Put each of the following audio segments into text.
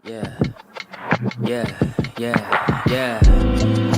Yeah, yeah.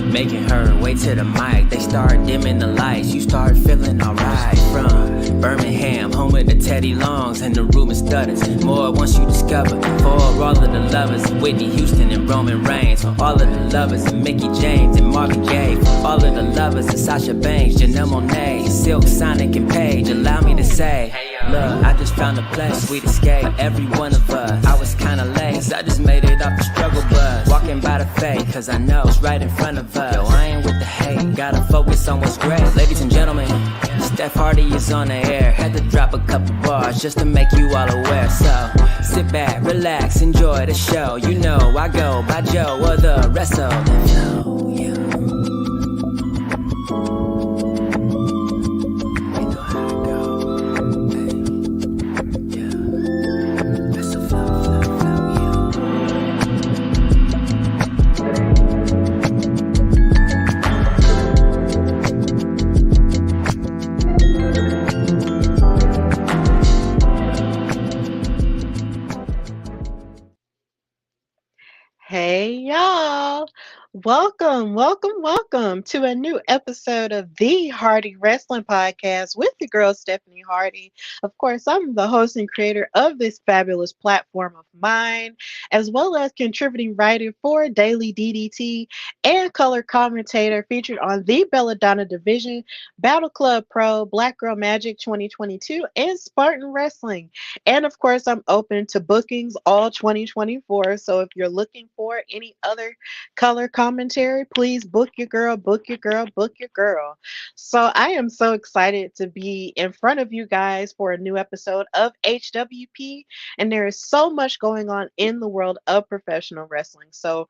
Making her way to the mic. They start dimming the lights. You start feeling alright. From Birmingham, home of the Teddy Longs and the Ruben Studders. More once you discover. For all of the lovers, Whitney Houston and Roman Reigns. For all of the lovers, and Mickey James and Marvin Gaye. For all of the lovers, and Sasha Banks, Janelle Monáe, Silk, Sonic, and Paige. Allow me to say, look, I just found a place, sweet escape. Every one of us, I was kinda late, so I just made it off the struggle bus. Walking by the fate, cause I know it's right in front of us. Yo, I ain't with the hate, gotta focus on what's great. Ladies and gentlemen, Steph Hardy is on the air. Had to drop a couple bars just to make you all aware. So, sit back, relax, enjoy the show. You know I go by Joe or the rest of the flow, yeah. Hey y'all. Welcome to a new episode of the Hardy Wrestling Podcast with the girl Stephanie Hardy. Of course, I'm the host and creator of this fabulous platform of mine, as well as contributing writer for Daily DDT and color commentator featured on the Belladonna Division, Battle Club Pro, Black Girl Magic 2022, and Spartan Wrestling. And of course, I'm open to bookings all 2024. So if you're looking for any other color commentary, please book your girl, book your girl, book your girl. So I am so excited to be in front of you guys for a new episode of HWP. And there is so much going on in the world of professional wrestling. So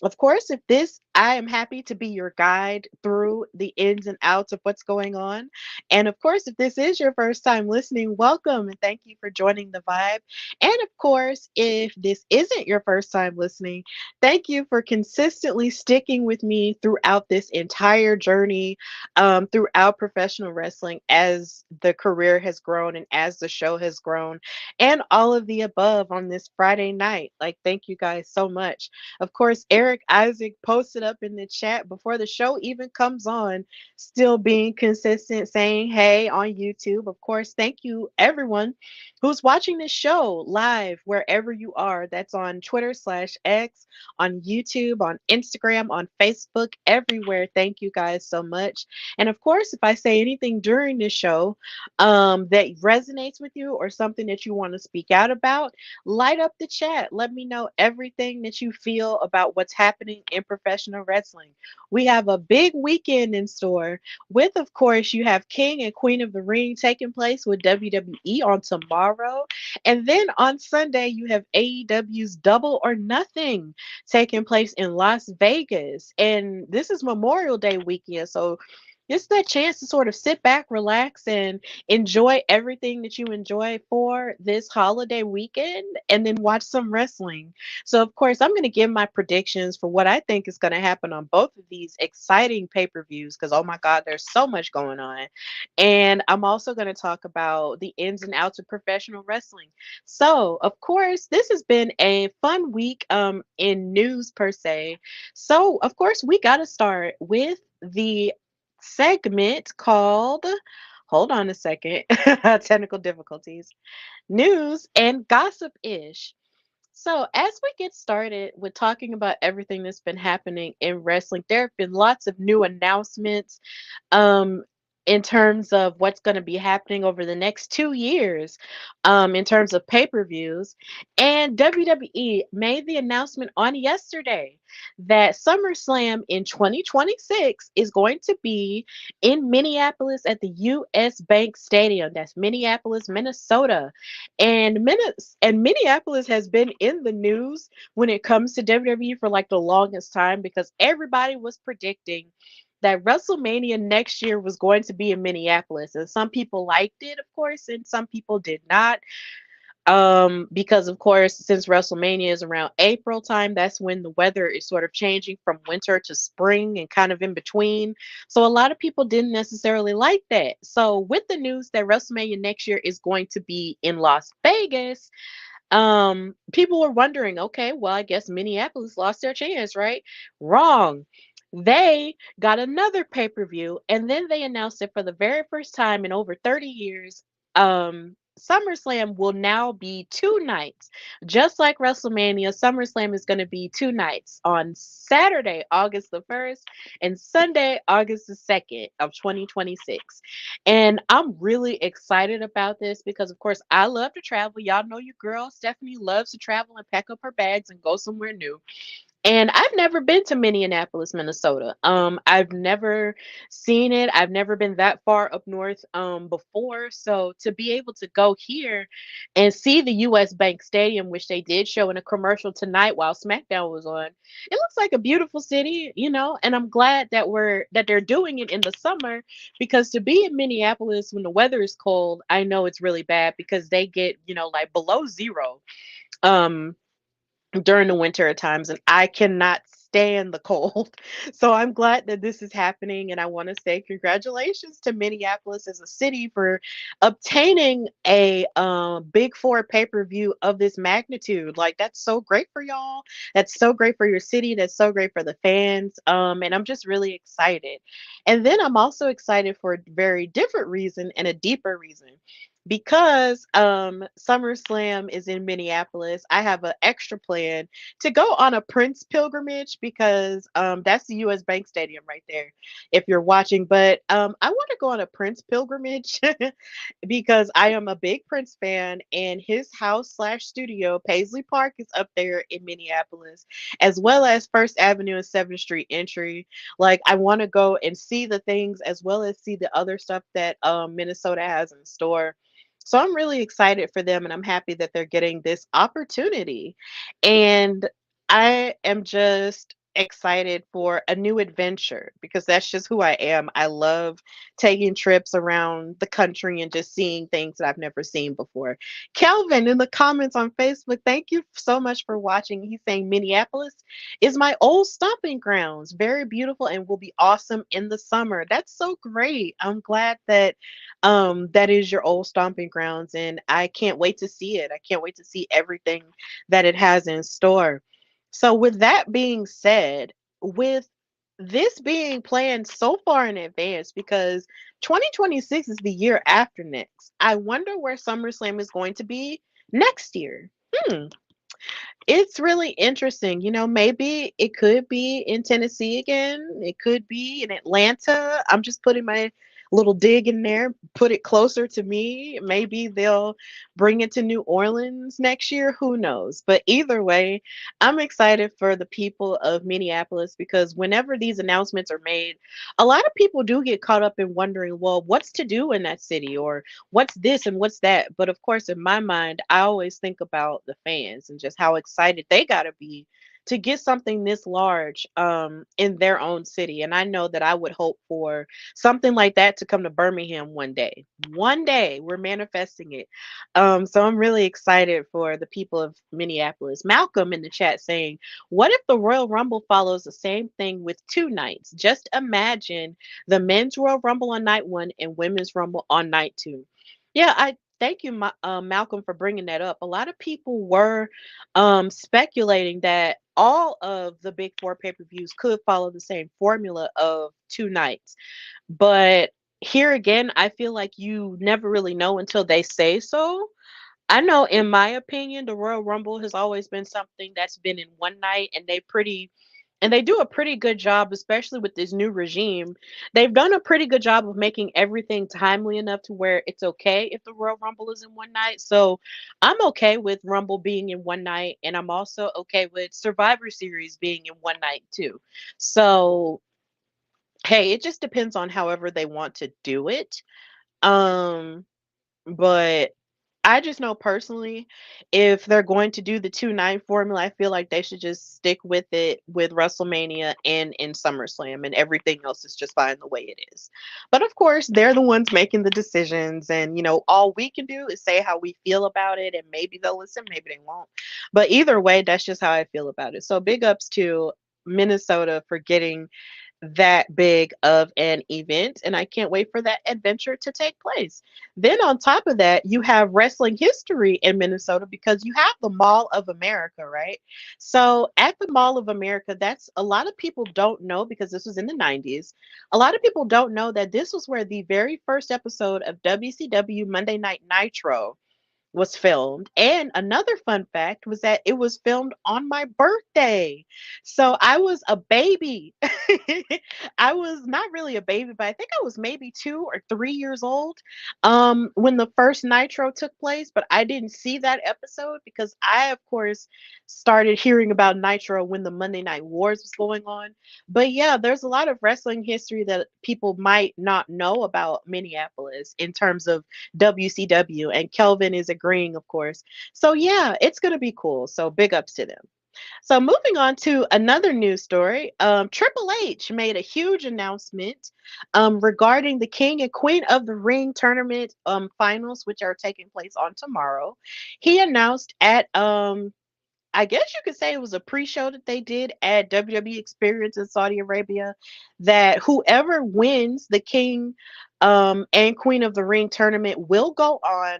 of course, if this, I am happy to be your guide through the ins and outs of what's going on. And of course, if this is your first time listening, welcome and thank you for joining the vibe. And of course, if this isn't your first time listening, thank you for consistently sticking with me throughout this entire journey, throughout professional wrestling as the career has grown and as the show has grown, and all of the above on this Friday night. Like, thank you guys so much. Of course, Eric Isaac posted up in the chat before the show even comes on, still being consistent, saying hey on YouTube. Of course, thank you everyone who's watching this show live wherever you are. That's on Twitter/X, on YouTube, on Instagram, on Facebook, everywhere. Thank you guys so much. And of course, if I say anything during this show that resonates with you or something that you want to speak out about, light up the chat. Let me know everything that you feel about what's happening in professional wrestling. We have a big weekend in store with, of course, you have King and Queen of the Ring taking place with WWE on tomorrow. And then on Sunday, you have AEW's Double or Nothing taking place in Las Vegas. And this is Memorial Day weekend. So it's that chance to sort of sit back, relax, and enjoy everything that you enjoy for this holiday weekend and then watch some wrestling. So, of course, I'm going to give my predictions for what I think is going to happen on both of these exciting pay per views because, oh my God, there's so much going on. And I'm also going to talk about the ins and outs of professional wrestling. So, of course, this has been a fun week in news per se. So, of course, we got to start with the segment called, hold on a second, technical difficulties, news and gossip ish. So, as we get started with talking about everything that's been happening in wrestling, there have been lots of new announcements. Um, in terms of what's going to be happening over the next 2 years, in terms of pay per views. And WWE made the announcement on yesterday that SummerSlam in 2026 is going to be in Minneapolis at the US Bank Stadium. That's Minneapolis, Minnesota. And Minneapolis has been in the news when it comes to WWE for like the longest time because everybody was predicting that WrestleMania next year was going to be in Minneapolis. And some people liked it, of course, and some people did not. Because of course, since WrestleMania is around April time, that's when the weather is sort of changing from winter to spring and kind of in between. So a lot of people didn't necessarily like that. So with the news that WrestleMania next year is going to be in Las Vegas, People were wondering, okay, well, I guess Minneapolis lost their chance, right? Wrong. They got another pay-per-view, and then they announced it for the very first time in over 30 years. SummerSlam will now be 2 nights. Just like WrestleMania, SummerSlam is going to be 2 nights on Saturday, August the 1st, and Sunday, August the 2nd of 2026. And I'm really excited about this because, of course, I love to travel. Y'all know your girl, Stephanie, loves to travel and pack up her bags and go somewhere new. And I've never been to Minneapolis, Minnesota. I've never seen it. I've never been that far up north before. So to be able to go here and see the US Bank Stadium, which they did show in a commercial tonight while SmackDown was on, it looks like a beautiful city, and I'm glad that they're doing it in the summer, because to be in Minneapolis when the weather is cold, I know it's really bad because they get, like below zero. Um during the winter at times, and I cannot stand the cold. So I'm glad that this is happening, and I want to say congratulations to Minneapolis as a city for obtaining a big four pay-per-view of this magnitude. Like, that's so great for y'all. That's so great for your city. That's so great for the fans. And I'm just really excited. And then I'm also excited for a very different reason and a deeper reason, because SummerSlam is in Minneapolis. I have an extra plan to go on a Prince pilgrimage, because that's the US Bank Stadium right there if you're watching. But I want to go on a Prince pilgrimage because I am a big Prince fan, and his house slash studio, Paisley Park, is up there in Minneapolis, as well as First Avenue and 7th Street entry. Like, I want to go and see the things as well as see the other stuff that Minnesota has in store. So I'm really excited for them, and I'm happy that they're getting this opportunity. And I am just excited for a new adventure, because that's just who I am. I love taking trips around the country and just seeing things that I've never seen before. Kelvin in the comments on Facebook, thank you so much for watching. He's saying Minneapolis is my old stomping grounds. Very beautiful and will be awesome in the summer. That's so great. I'm glad that that is your old stomping grounds, and I can't wait to see it. I can't wait to see everything that it has in store. So, with that being said, with this being planned so far in advance, because 2026 is the year after next, I wonder where SummerSlam is going to be next year. Hmm. It's really interesting. Maybe it could be in Tennessee again. It could be in Atlanta. I'm just putting my little dig in there, put it closer to me. Maybe they'll bring it to New Orleans next year. Who knows? But either way, I'm excited for the people of Minneapolis, because whenever these announcements are made, a lot of people do get caught up in wondering, well, what's to do in that city, or what's this and what's that. But of course, in my mind, I always think about the fans and just how excited they got to be to get something this large in their own city. And I know that I would hope for something like that to come to Birmingham one day. One day, we're manifesting it. So I'm really excited for the people of Minneapolis. Malcolm in the chat saying, what if the Royal Rumble follows the same thing with 2 nights? Just imagine the men's Royal Rumble on night one and women's Rumble on night two. Yeah, I thank you, Malcolm, for bringing that up. A lot of people were speculating that all of the big four pay-per-views could follow the same formula of 2 nights. But here again, I feel like you never really know until they say so. I know, in my opinion, the Royal Rumble has always been something that's been in one night, and they do a pretty good job, especially with this new regime. They've done a pretty good job of making everything timely enough to where it's okay if the Royal Rumble is in one night. So I'm okay with Rumble being in one night, and I'm also okay with Survivor Series being in one night too. So hey, it just depends on however they want to do it. Um, but I just know personally, if they're going to do the 2 night formula, I feel like they should just stick with it with WrestleMania and in SummerSlam, and everything else is just fine the way it is. But of course, they're the ones making the decisions, and all we can do is say how we feel about it, and maybe they'll listen, maybe they won't. But either way, that's just how I feel about it. So big ups to Minnesota for getting that big of an event, and I can't wait for that adventure to take place. Then, on top of that, you have wrestling history in Minnesota because you have the Mall of America, right? So, at the Mall of America, that's a lot of people don't know because this was in the 90s. A lot of people don't know that this was where the very first episode of WCW Monday Night Nitro was filmed. And another fun fact was that it was filmed on my birthday. So I was a baby. I was not really a baby, but I think I was maybe 2 or 3 years old when the first Nitro took place. But I didn't see that episode because I, of course, started hearing about Nitro when the Monday Night Wars was going on. But yeah, there's a lot of wrestling history that people might not know about Minneapolis in terms of WCW, and Kelvin is agreeing, of course. So yeah, it's gonna be cool. So big ups to them. So moving on to another news story, Triple H made a huge announcement regarding the King and Queen of the Ring tournament finals, which are taking place on tomorrow. He announced at I guess you could say it was a pre-show that they did at WWE Experience in Saudi Arabia, that whoever wins the King and Queen of the Ring tournament will go on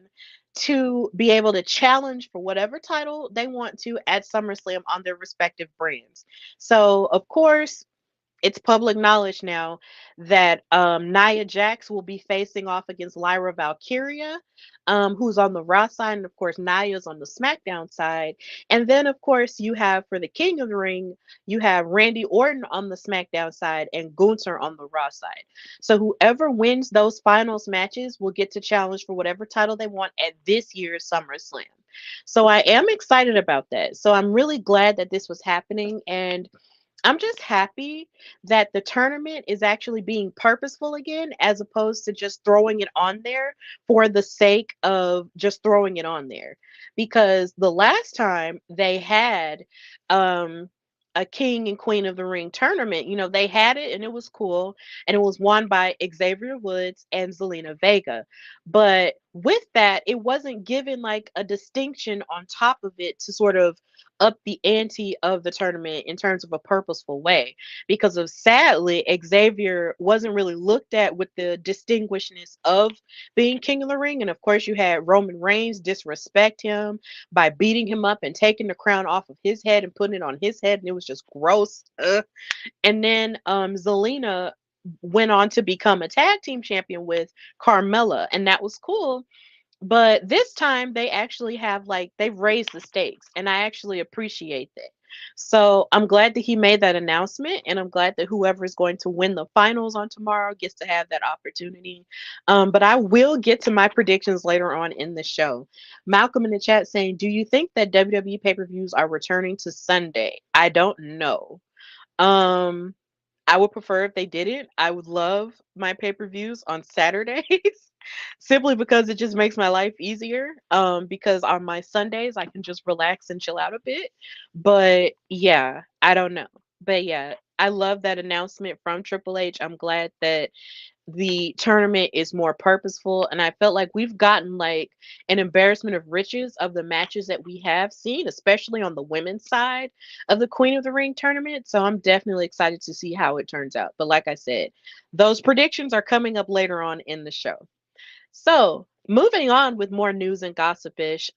to be able to challenge for whatever title they want to at SummerSlam on their respective brands. So, of course, it's public knowledge now that Nia Jax will be facing off against Lyra Valkyria, who's on the Raw side, and of course Nia's on the SmackDown side. And then, of course, you have for the King of the Ring, you have Randy Orton on the SmackDown side and Gunther on the Raw side. So whoever wins those finals matches will get to challenge for whatever title they want at this year's SummerSlam. So I am excited about that. So I'm really glad that this was happening, and I'm just happy that the tournament is actually being purposeful again, as opposed to just throwing it on there for the sake of just throwing it on there. Because the last time they had um, a King and Queen of the Ring tournament, they had it and it was cool, and it was won by Xavier Woods and Zelina Vega. But with that, it wasn't given like a distinction on top of it to sort of up the ante of the tournament in terms of a purposeful way, because of sadly Xavier wasn't really looked at with the distinguishedness of being King of the Ring. And of course you had Roman Reigns disrespect him by beating him up and taking the crown off of his head and putting it on his head, and it was just gross. And then Zelina went on to become a tag team champion with Carmella, and that was cool. But this time they actually have like they've raised the stakes, and I actually appreciate that. So I'm glad that he made that announcement, and I'm glad that whoever is going to win the finals on tomorrow gets to have that opportunity. But I will get to my predictions later on in the show. Malcolm in the chat saying, "Do you think that WWE pay-per-views are returning to Sunday?" I don't know. Um, I would prefer if they didn't. I would love my pay-per-views on Saturdays simply because it just makes my life easier. Because on my Sundays I can just relax and chill out a bit. But yeah, I don't know. But yeah, I love that announcement from Triple H. I'm glad that the tournament is more purposeful, and I felt like we've gotten like an embarrassment of riches of the matches that we have seen, especially on the women's side of the Queen of the Ring tournament. So I'm definitely excited to see how it turns out. But like I said, those predictions are coming up later on in the show. So moving on with more news and gossipish,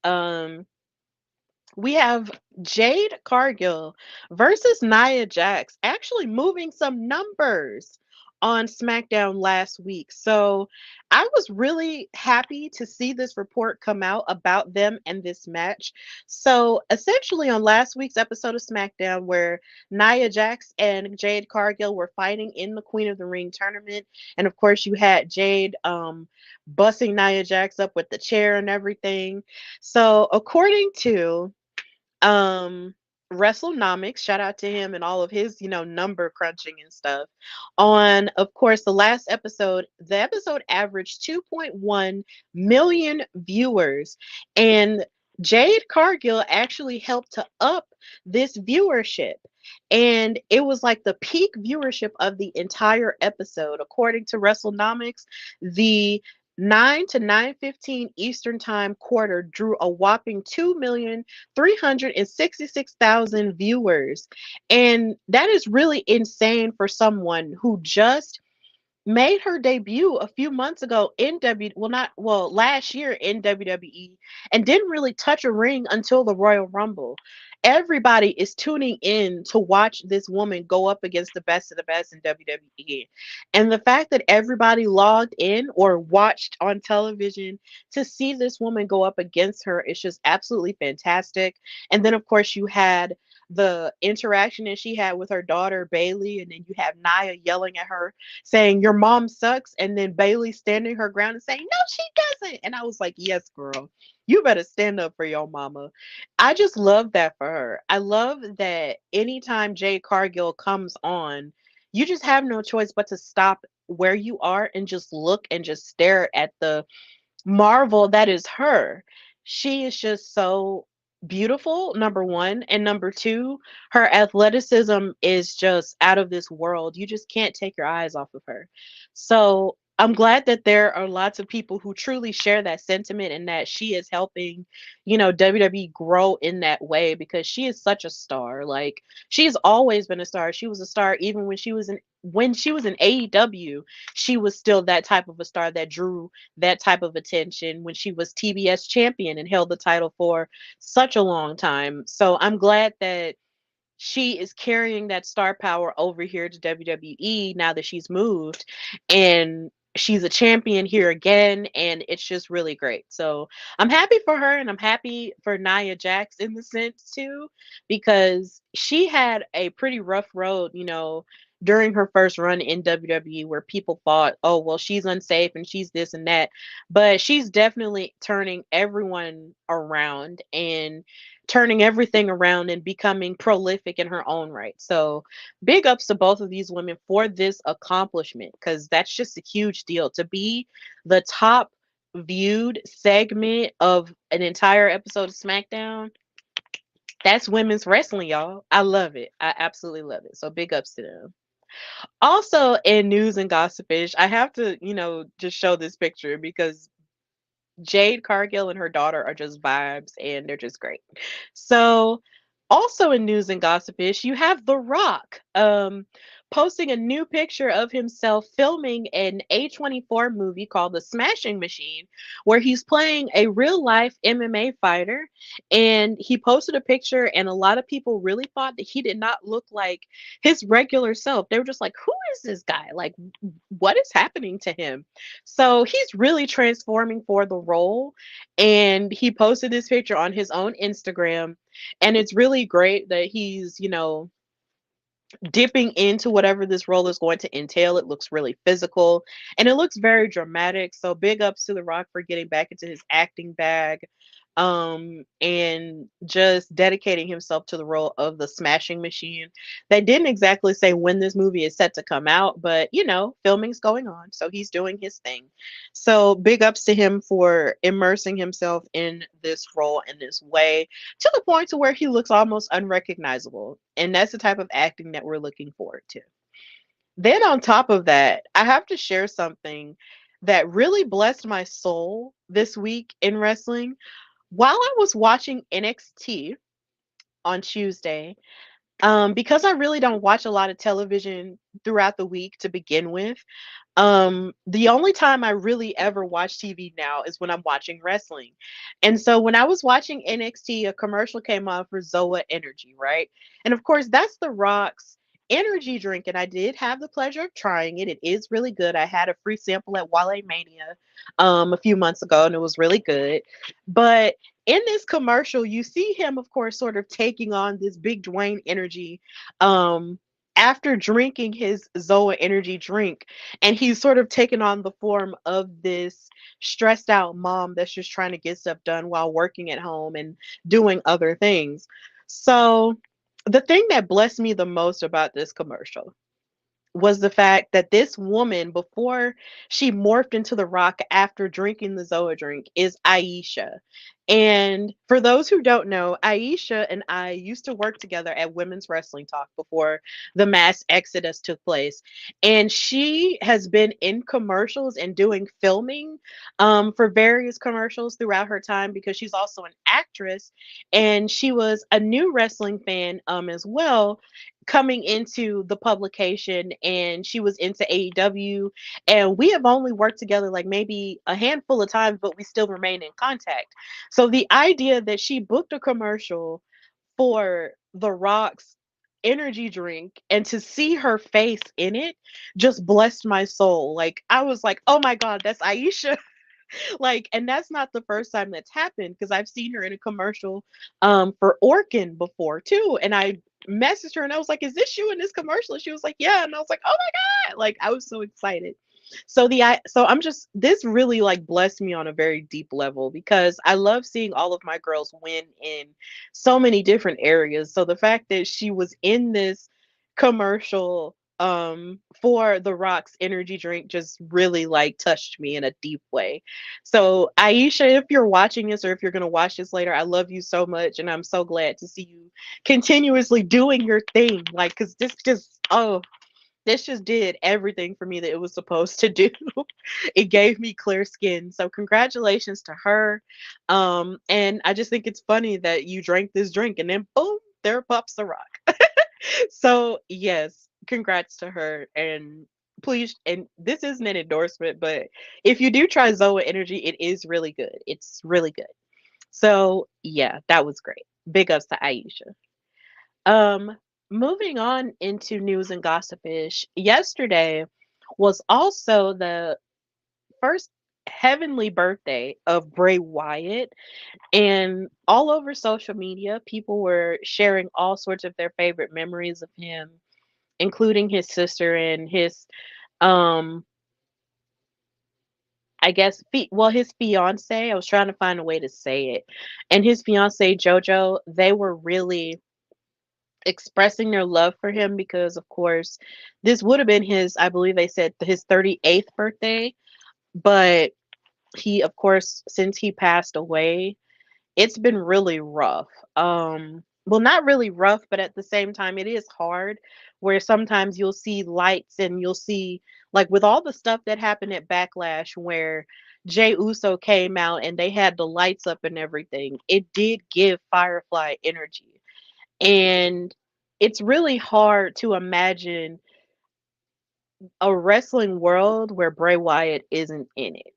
we have Jade Cargill versus Nia Jax actually moving some numbers on SmackDown last week. So I was really happy to see this report come out about them and this match. So essentially, on last week's episode of SmackDown, where Nia Jax and Jade Cargill were fighting in the Queen of the Ring tournament, and of course, you had Jade busting Nia Jax up with the chair and everything. So according to um WrestleNomics, shout out to him and all of his, number crunching and stuff. On, of course, the episode averaged 2.1 million viewers, and Jade Cargill actually helped to up this viewership. And it was like the peak viewership of the entire episode. According to WrestleNomics, the 9 to 9:15 Eastern Time quarter drew a whopping 2,366,000 viewers. And that is really insane for someone who just made her debut a few months ago in not last year in WWE, and didn't really touch a ring until the Royal Rumble. Everybody is tuning in to watch this woman go up against the best of the best in WWE. And the fact that everybody logged in or watched on television to see this woman go up against her is just absolutely fantastic. And then of course you had the interaction that she had with her daughter Bailey, and then you have Nia yelling at her saying your mom sucks, and then Bailey standing her ground and saying no she doesn't. And I was like, yes girl, you better stand up for your mama. I just love that for her. I love that anytime Jade Cargill comes on, you just have no choice but to stop where you are and just look and just stare at the marvel that is her. She is just so beautiful, number one. And number two, her athleticism is just out of this world. You just can't take your eyes off of her. So I'm glad that there are lots of people who truly share that sentiment and that she is helping, WWE grow in that way because she is such a star. Like she's always been a star. She was a star even when she was in AEW, she was still that type of a star that drew that type of attention when she was TBS champion and held the title for such a long time. So I'm glad that she is carrying that star power over here to WWE now that she's moved, and she's a champion here again, and it's just really great. So I'm happy for her, and I'm happy for Nia Jax in the sense too, because she had a pretty rough road, during her first run in WWE where people thought, oh, well, she's unsafe and she's this and that. But she's definitely turning everyone around and turning everything around and becoming prolific in her own right. So, big ups to both of these women for this accomplishment because that's just a huge deal to be the top viewed segment of an entire episode of SmackDown. That's women's wrestling, y'all. I love it. I absolutely love it. So, big ups to them. Also, in news and gossipish, I have to, just show this picture because Jade Cargill and her daughter are just vibes and they're just great. So, also in news and gossipish, you have The Rock posting a new picture of himself filming an A24 movie called The Smashing Machine, where he's playing a real life MMA fighter. And he posted a picture, and a lot of people really thought that he did not look like his regular self. They were just like, who is this guy? Like, what is happening to him? So he's really transforming for the role. And he posted this picture on his own Instagram. And it's really great that he's, dipping into whatever this role is going to entail. It looks really physical and it looks very dramatic. So big ups to The Rock for getting back into his acting bag, and just dedicating himself to the role of the Smashing Machine. They didn't exactly say when this movie is set to come out, but filming's going on, so he's doing his thing. So big ups to him for immersing himself in this role in this way to the point to where he looks almost unrecognizable. And that's the type of acting that we're looking forward to. Then on top of that, I have to share something that really blessed my soul this week in wrestling. While I was watching NXT on Tuesday, because I really don't watch a lot of television throughout the week to begin with, the only time I really ever watch TV now is when I'm watching wrestling. And so when I was watching NXT, a commercial came on for Zoa Energy, right? And of course, that's The Rock's energy drink. And I did have the pleasure of trying it. It is really good. I had a free sample at Wale Mania a few months ago, and it was really good. But in this commercial, you see him, of course, sort of taking on this big Dwayne energy. After drinking his Zoa energy drink, and he's sort of taken on the form of this stressed out mom that's just trying to get stuff done while working at home and doing other things. So, the thing that blessed me the most about this commercial was the fact that this woman, before she morphed into The Rock after drinking the Zoa drink, is Aisha. And for those who don't know, Aisha and I used to work together at Women's Wrestling Talk before the mass exodus took place. And she has been in commercials and doing filming for various commercials throughout her time because she's also an actress. And she was a new wrestling fan as well, coming into the publication, and she was into AEW, and we have only worked together like maybe a handful of times, but we still remain in contact. So the idea that she booked a commercial for The Rock's energy drink and to see her face in it just blessed my soul. Like I was like, "Oh my god, that's Aisha." Like, and that's not the first time that's happened because I've seen her in a commercial for Orkin before too. And I messaged her and I was like, "Is this you in this commercial?" And she was like, "Yeah." And I was like, "Oh my god!" Like I was so excited. So I'm just, this really like blessed me on a very deep level because I love seeing all of my girls win in so many different areas. So the fact that she was in this commercial for The Rock's energy drink just really like touched me in a deep way. So Aisha, if you're watching this or if you're going to watch this later, I love you so much and I'm so glad to see you continuously doing your thing, like cuz this just did everything for me that it was supposed to do. It gave me clear skin. So congratulations to her. And I just think it's funny that you drank this drink and then boom, there pops The Rock. So yes, congrats to her. And please, and this isn't an endorsement, but if you do try Zoa Energy, it is really good. It's really good. So yeah, that was great. Big ups to Aisha. Um, Moving on into news and gossipish. Yesterday was also the first heavenly birthday of Bray Wyatt, and all over social media, people were sharing all sorts of their favorite memories of him, including his sister and his um I guess his fiance. I was trying to find a way to say it. And his fiance Jojo, they were really expressing their love for him because of course this would have been his, I believe they said his 38th birthday, but he of course since he passed away, it's been really rough. Well, not really rough, but at the same time it is hard where sometimes you'll see lights and you'll see, like with all the stuff that happened at Backlash where Jay Uso came out and they had the lights up and everything. It did give Firefly energy. And it's really hard to imagine a wrestling world where Bray Wyatt isn't in it.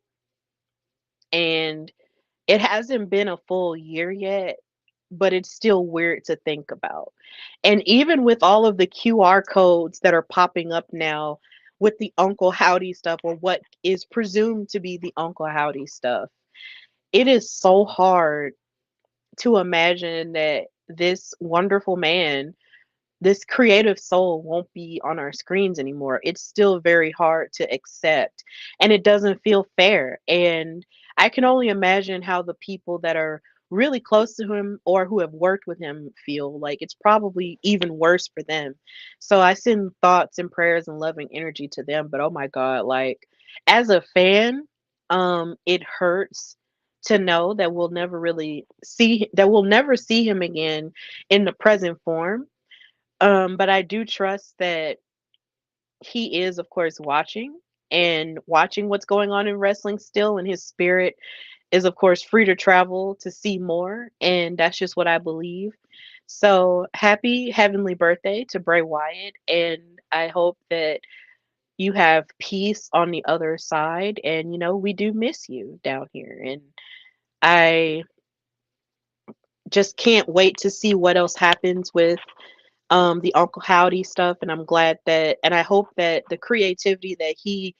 And it hasn't been a full year yet, but it's still weird to think about. And even with all of the QR codes that are popping up now with the Uncle Howdy stuff, or what is presumed to be the Uncle Howdy stuff, it is so hard to imagine that this wonderful man, this creative soul won't be on our screens anymore. It's still very hard to accept and it doesn't feel fair. And I can only imagine how the people that are really close to him or who have worked with him feel. Like it's probably even worse for them. So I send thoughts and prayers and loving energy to them. But oh my God, like as a fan, it hurts to know that we'll never see him again in the present form, but I do trust that he is, of course, watching and watching what's going on in wrestling still, and his spirit is, of course, free to travel to see more, and that's just what I believe. So happy heavenly birthday to Bray Wyatt, and I hope that you have peace on the other side. And we do miss you down here, and I just can't wait to see what else happens with the Uncle Howdy stuff, and I'm glad that, and I hope that the creativity that he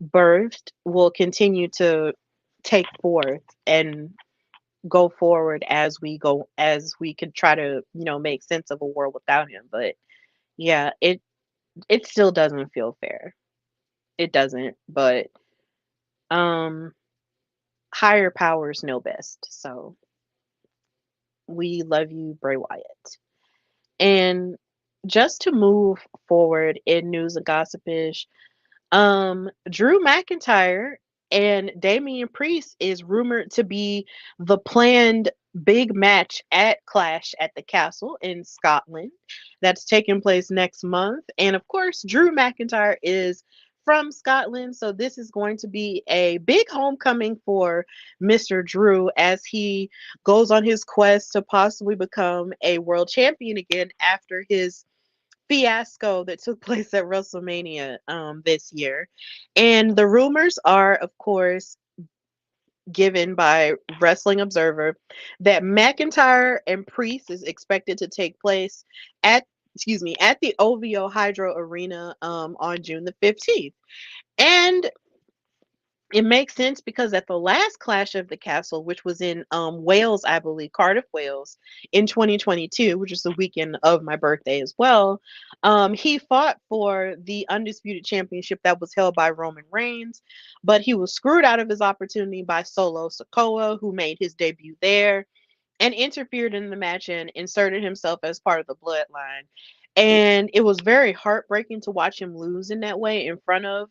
birthed will continue to take forth and go forward as we can try to make sense of a world without him. But yeah, it still doesn't feel fair. It doesn't, but um higher powers know best. So we love you, Bray Wyatt. And just to move forward in news and gossipish, Drew McIntyre and Damian Priest is rumored to be the planned big match at Clash at the Castle in Scotland. That's taking place next month. And of course, Drew McIntyre is from Scotland, so this is going to be a big homecoming for Mr. Drew as he goes on his quest to possibly become a world champion again after his fiasco that took place at WrestleMania this year. And the rumors are, of course, given by Wrestling Observer that McIntyre and Priest is expected to take place at at the OVO Hydro Arena on June the 15th. And it makes sense because at the last Clash of the Castle, which was in Wales, I believe, Cardiff, Wales, in 2022, which is the weekend of my birthday as well, he fought for the Undisputed Championship that was held by Roman Reigns, but he was screwed out of his opportunity by Solo Sikoa, who made his debut there and interfered in the match and inserted himself as part of the bloodline. And it was very heartbreaking to watch him lose in that way in front of,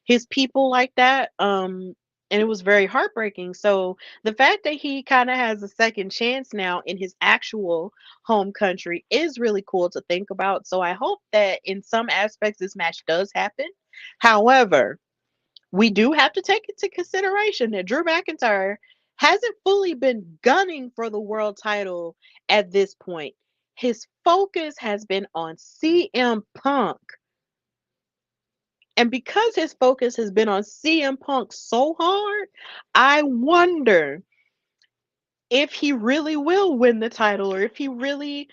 his people like that. And it was very heartbreaking. So the fact that he kind of has a second chance now in his actual home country is really cool to think about. So I hope that in some aspects this match does happen. However, we do have to take into consideration that Drew McIntyre hasn't fully been gunning for the world title at this point. His focus has been on CM Punk. And because his focus has been on CM Punk so hard, I wonder if he really will win the title or if he really,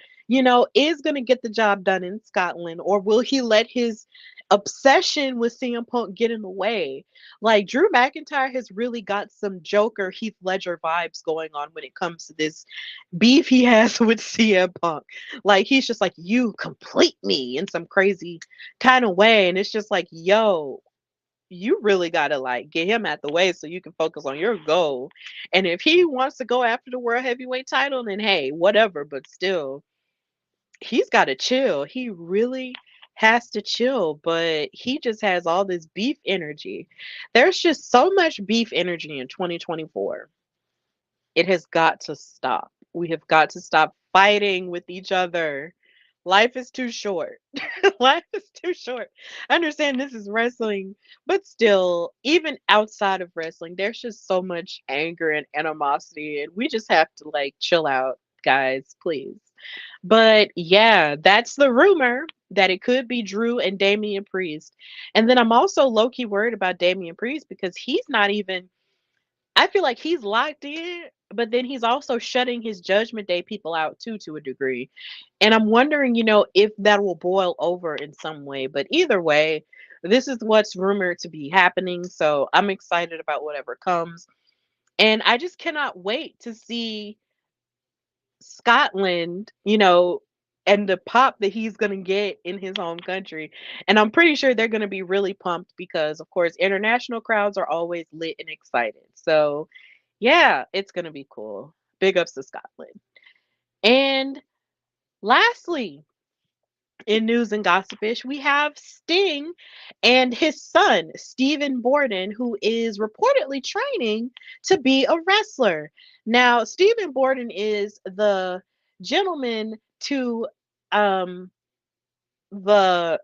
is going to get the job done in Scotland, or will he let his obsession with CM Punk get in the way? Like Drew McIntyre has really got some Joker Heath Ledger vibes going on when it comes to this beef he has with CM Punk. Like he's just like, you complete me in some crazy kind of way. And it's just like, yo, you really got to like get him out the way so you can focus on your goal. And if he wants to go after the world heavyweight title, then hey, whatever. But still, he's got to chill. He really has to chill. But he just has all this beef energy. There's just so much beef energy in 2024. It has got to stop. We have got to stop fighting with each other. Life is too short. Life is too short. I understand this is wrestling, but still, even outside of wrestling, there's just so much anger and animosity, and we just have to like chill out, guys, please. But yeah, that's the rumor that it could be Drew and Damian Priest. And then I'm also low key worried about Damian Priest because he's not even I feel like he's locked in, but then he's also shutting his Judgment Day people out too, to a degree. And I'm wondering, if that will boil over in some way. But either way, this is what's rumored to be happening. So I'm excited about whatever comes. And I just cannot wait to see Scotland, and the pop that he's going to get in his home country. And I'm pretty sure they're going to be really pumped because, of course, international crowds are always lit and excited. So, yeah, it's going to be cool. Big ups to Scotland. And lastly, in news and gossipish, we have Sting and his son, Stephen Borden, who is reportedly training to be a wrestler. Now, Stephen Borden is the gentleman to um the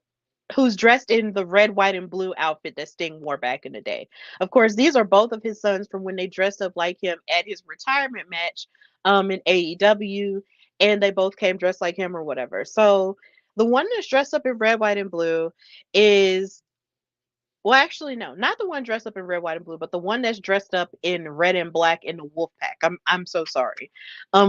who's dressed in the red, white, and blue outfit that Sting wore back in the day. Of course, these are both of his sons from when they dressed up like him at his retirement match in AEW, and they both came dressed like him or whatever. So the one that's dressed up in red, white, and blue is well, actually, no, not the one dressed up in red, white, and blue, but the one that's dressed up in red and black in the wolf pack. I'm so sorry.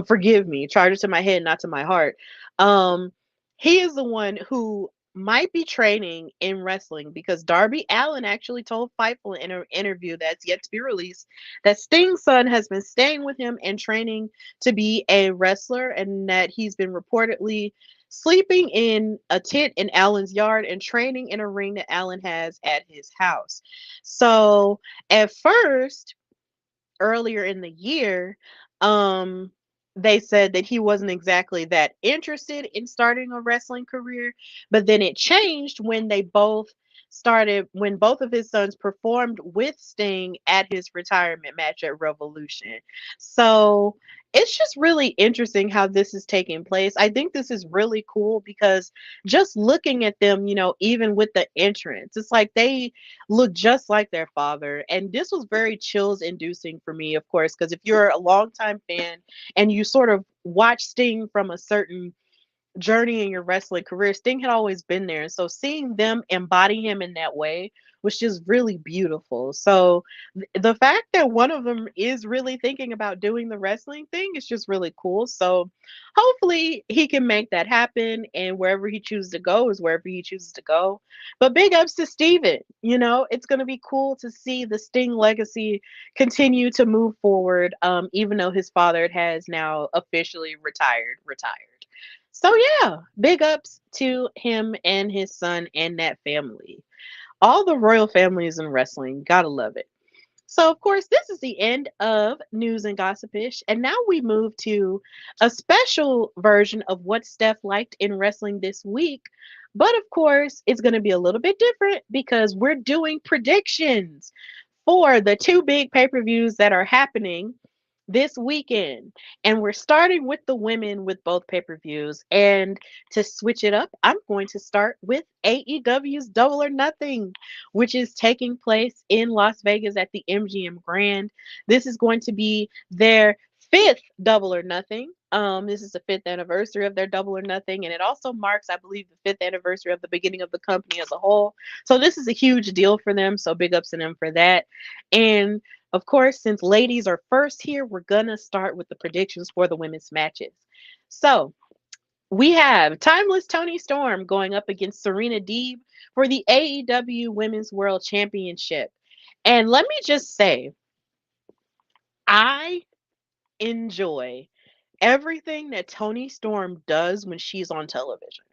Forgive me. Charge it to my head, not to my heart. Um, he is the one who might be training in wrestling because Darby Allin actually told Fightful in an interview that's yet to be released that Sting's son has been staying with him and training to be a wrestler, and that he's been reportedly sleeping in a tent in Allen's yard and training in a ring that Allen has at his house. So at first, earlier in the year, um, they said that he wasn't exactly that interested in starting a wrestling career, but then it changed when when both of his sons performed with Sting at his retirement match at Revolution. So it's just really interesting how this is taking place. I think this is really cool because just looking at them, even with the entrance, it's like they look just like their father. And this was very chills inducing for me, of course, because if you're a longtime fan and you sort of watch Sting from a certain journey in your wrestling career, Sting had always been there. And so seeing them embody him in that way was just really beautiful. So the fact that one of them is really thinking about doing the wrestling thing is just really cool. So hopefully he can make that happen, and wherever he chooses to go is wherever he chooses to go. But big ups to Steven. It's going to be cool to see the Sting legacy continue to move forward, even though his father has now officially retired. So yeah, big ups to him and his son and that family. All the royal families in wrestling, gotta love it. So of course, this is the end of news and gossipish, and now we move to a special version of what Steph liked in wrestling this week. But of course, it's going to be a little bit different because we're doing predictions for the two big pay-per-views that are happening this weekend. And we're starting with the women with both pay-per-views. And to switch it up, I'm going to start with AEW's Double or Nothing, which is taking place in Las Vegas at the MGM Grand. This is going to be their fifth Double or Nothing. This is the fifth anniversary of their Double or Nothing, and it also marks, I believe, the fifth anniversary of the beginning of the company as a whole. So this is a huge deal for them. So big ups to them for that. And of course, since ladies are first here, we're gonna start with the predictions for the women's matches. So we have Timeless Tony Storm going up against Serena Deeb for the AEW Women's World Championship. And let me just say, I enjoy everything that Tony Storm does when she's on television.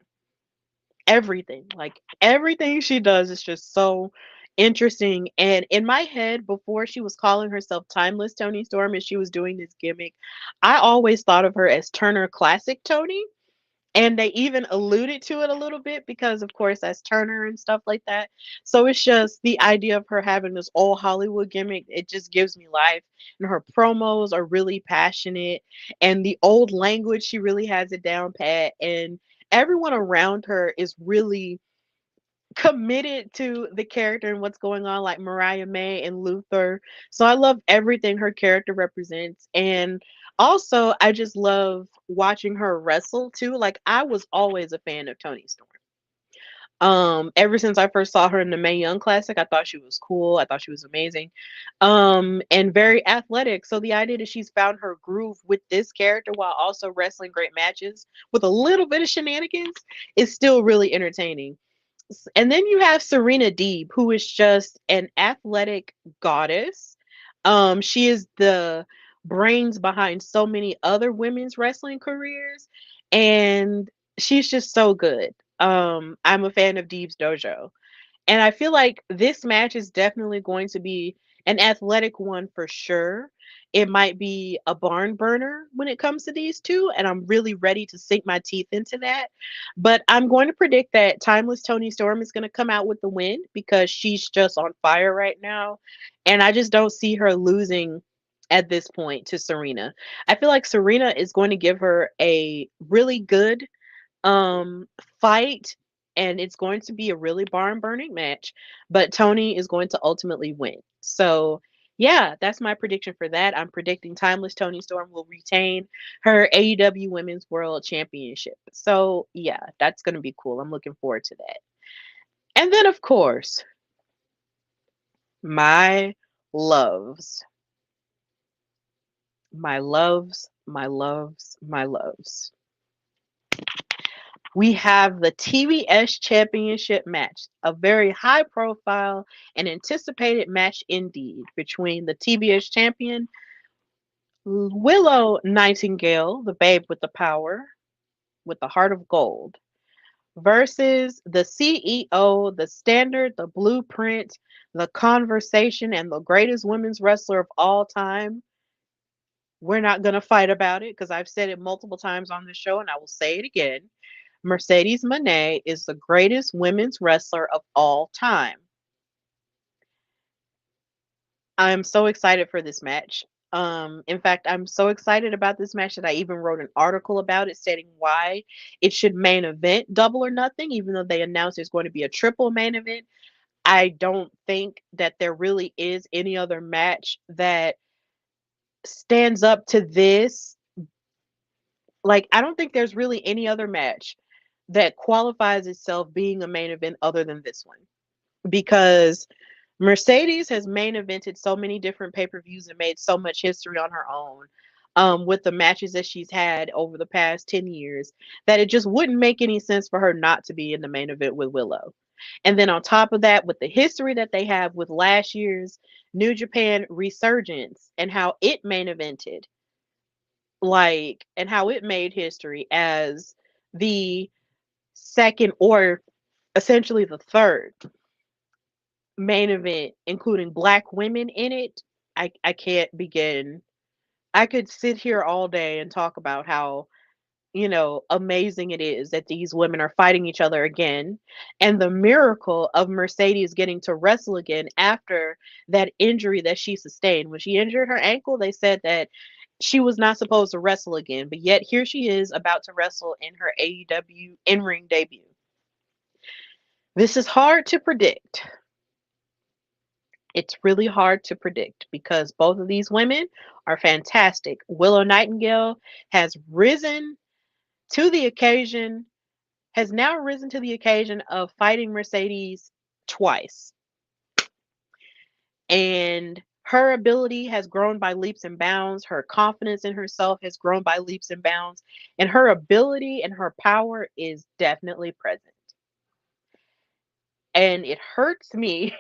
Everything. Like everything she does is just so interesting. And in my head, before she was calling herself Timeless Tony Storm and she was doing this gimmick, I always thought of her as Turner Classic Tony. And they even alluded to it a little bit because, of course, that's Turner and stuff like that. So it's just the idea of her having this old Hollywood gimmick. It just gives me life. And her promos are really passionate. And the old language, she really has it down pat. And everyone around her is really committed to the character and what's going on, like Mariah May and Luther. So I love everything her character represents. And also, I just love watching her wrestle too. Like, I was always a fan of Toni Storm. Ever since I first saw her in the Mae Young Classic, I thought she was cool. I thought she was amazing. And very athletic. So the idea that she's found her groove with this character while also wrestling great matches with a little bit of shenanigans is still really entertaining. And then you have Serena Deeb, who is just an athletic goddess. She is the brains behind so many other women's wrestling careers, and she's just so good. I'm a fan of Deeb's Dojo. And I feel like this match is definitely going to be an athletic one for sure. It might be a barn burner when it comes to these two, and I'm really ready to sink my teeth into that. But I'm going to predict that Timeless Tony Storm is going to come out with the win because she's just on fire right now. And I just don't see her losing at this point to Serena. I feel like Serena is going to give her a really good um fight, and it's going to be a really barn burning match, but Tony is going to ultimately win. So yeah, that's my prediction for that. I'm predicting Timeless Tony Storm will retain her AEW Women's World Championship. So yeah, that's going to be cool. I'm looking forward to that. And then of course, my loves, my loves. We have the TBS Championship match, a very high profile and anticipated match indeed between the TBS champion Willow Nightingale, the babe with the power, with the heart of gold, versus the CEO, the standard, the blueprint, the conversation, and the greatest women's wrestler of all time, We're not going to fight about it because I've said it multiple times on the show and I will say it again. Mercedes Moné is the greatest women's wrestler of all time. I'm so excited for this match. In fact, I'm so excited about this match that I even wrote an article about it stating why it should main event Double or Nothing, even though they announced there's going to be a triple main event. I don't think that there really is any other match that stands up to this. Like, I don't think there's really any other match that qualifies itself being a main event other than this one. Because Mercedes has main evented so many different pay-per-views and made so much history on her own, with the matches that she's had over the past 10 years, that it just wouldn't make any sense for her not to be in the main event with Willow. And then on top of that, with the history that they have with last year's New Japan Resurgence and how it main evented, like, and how it made history as the second or essentially the third main event, including black women in it, I can't begin. I could sit here all day and talk about how, amazing it is that these women are fighting each other again, and the miracle of Mercedes getting to wrestle again after that injury that she sustained. When she injured her ankle, they said that she was not supposed to wrestle again, but yet here she is about to wrestle in her AEW in-ring debut. This is hard to predict. It's really hard to predict because both of these women are fantastic. Willow Nightingale has risen to the occasion, has now risen to the occasion of fighting Mercedes twice. And her ability has grown by leaps and bounds. Her confidence in herself has grown by leaps and bounds. And her ability and her power is definitely present. And it hurts me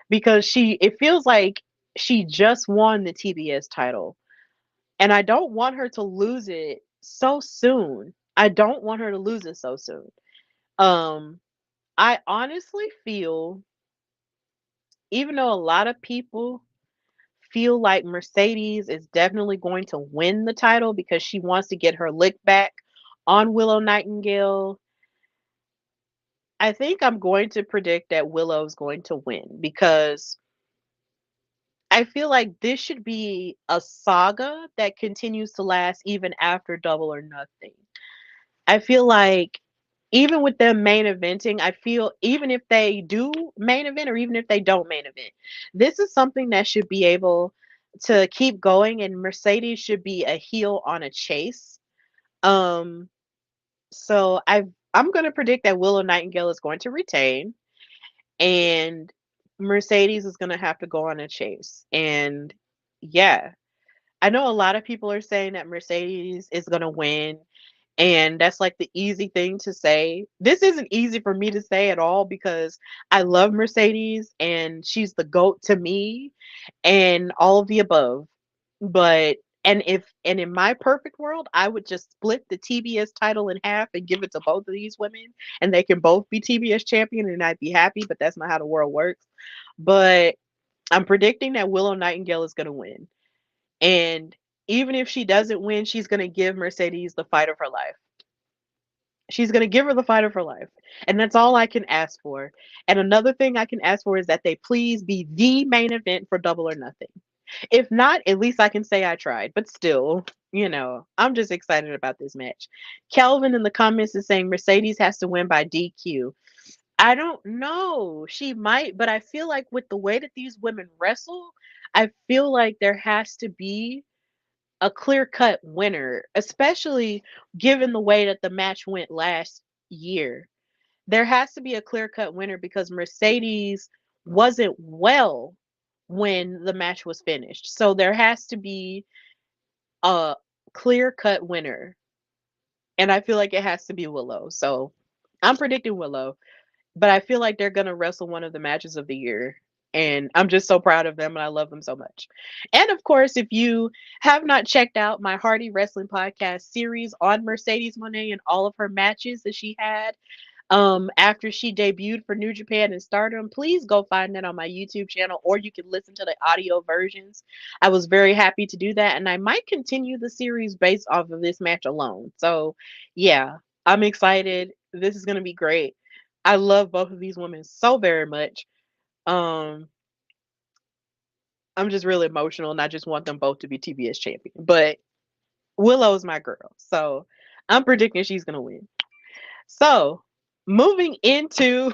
because it feels like she just won the TBS title. And I don't want her to lose it so soon. I don't want her to lose it so soon. Um, I honestly feel, even though a lot of people feel like Mercedes is definitely going to win the title because she wants to get her lick back on Willow Nightingale, I think I'm going to predict that Willow's going to win because I feel like this should be a saga that continues to last even after Double or Nothing. I feel like even with them main eventing, I feel even if they do main event or even if they don't main event, this is something that should be able to keep going, and Mercedes should be a heel on a chase. Um, I'm gonna predict that Willow Nightingale is going to retain, and Mercedes is gonna have to go on a chase. And yeah, I know a lot of people are saying that Mercedes is gonna win, and that's like the easy thing to say. This isn't easy for me to say at all because I love Mercedes and she's the GOAT to me and all of the above. But and in my perfect world, I would just split the TBS title in half and give it to both of these women and they can both be TBS champion and I'd be happy, but that's not how the world works. But I'm predicting that Willow Nightingale is going to win. And even if she doesn't win, she's going to give Mercedes the fight of her life. She's going to give her the fight of her life. And that's all I can ask for. And another thing I can ask for is that they please be the main event for Double or Nothing. If not, at least I can say I tried. But still, I'm just excited about this match. Kelvin in the comments is saying Mercedes has to win by DQ. I don't know. She might, but I feel like with the way that these women wrestle, I feel like there has to be a clear-cut winner, especially given the way that the match went last year. There has to be a clear-cut winner because Mercedes wasn't well when the match was finished. So there has to be a clear-cut winner. And I feel like it has to be Willow. So I'm predicting Willow, but I feel like they're going to wrestle one of the matches of the year. And I'm just so proud of them and I love them so much. And of course, if you have not checked out my Hardy Wrestling Podcast series on Mercedes Moné and all of her matches that she had, after she debuted for New Japan and Stardom. Please go find that on my YouTube channel, or you can listen to the audio versions. I was very happy to do that, and I might continue the series based off of this match alone. So, yeah, I'm excited. This is going to be great. I love both of these women so very much. Um, I'm just really emotional, and I just want them both to be TBS champion. But Willow's my girl, so I'm predicting she's going to win. So, moving into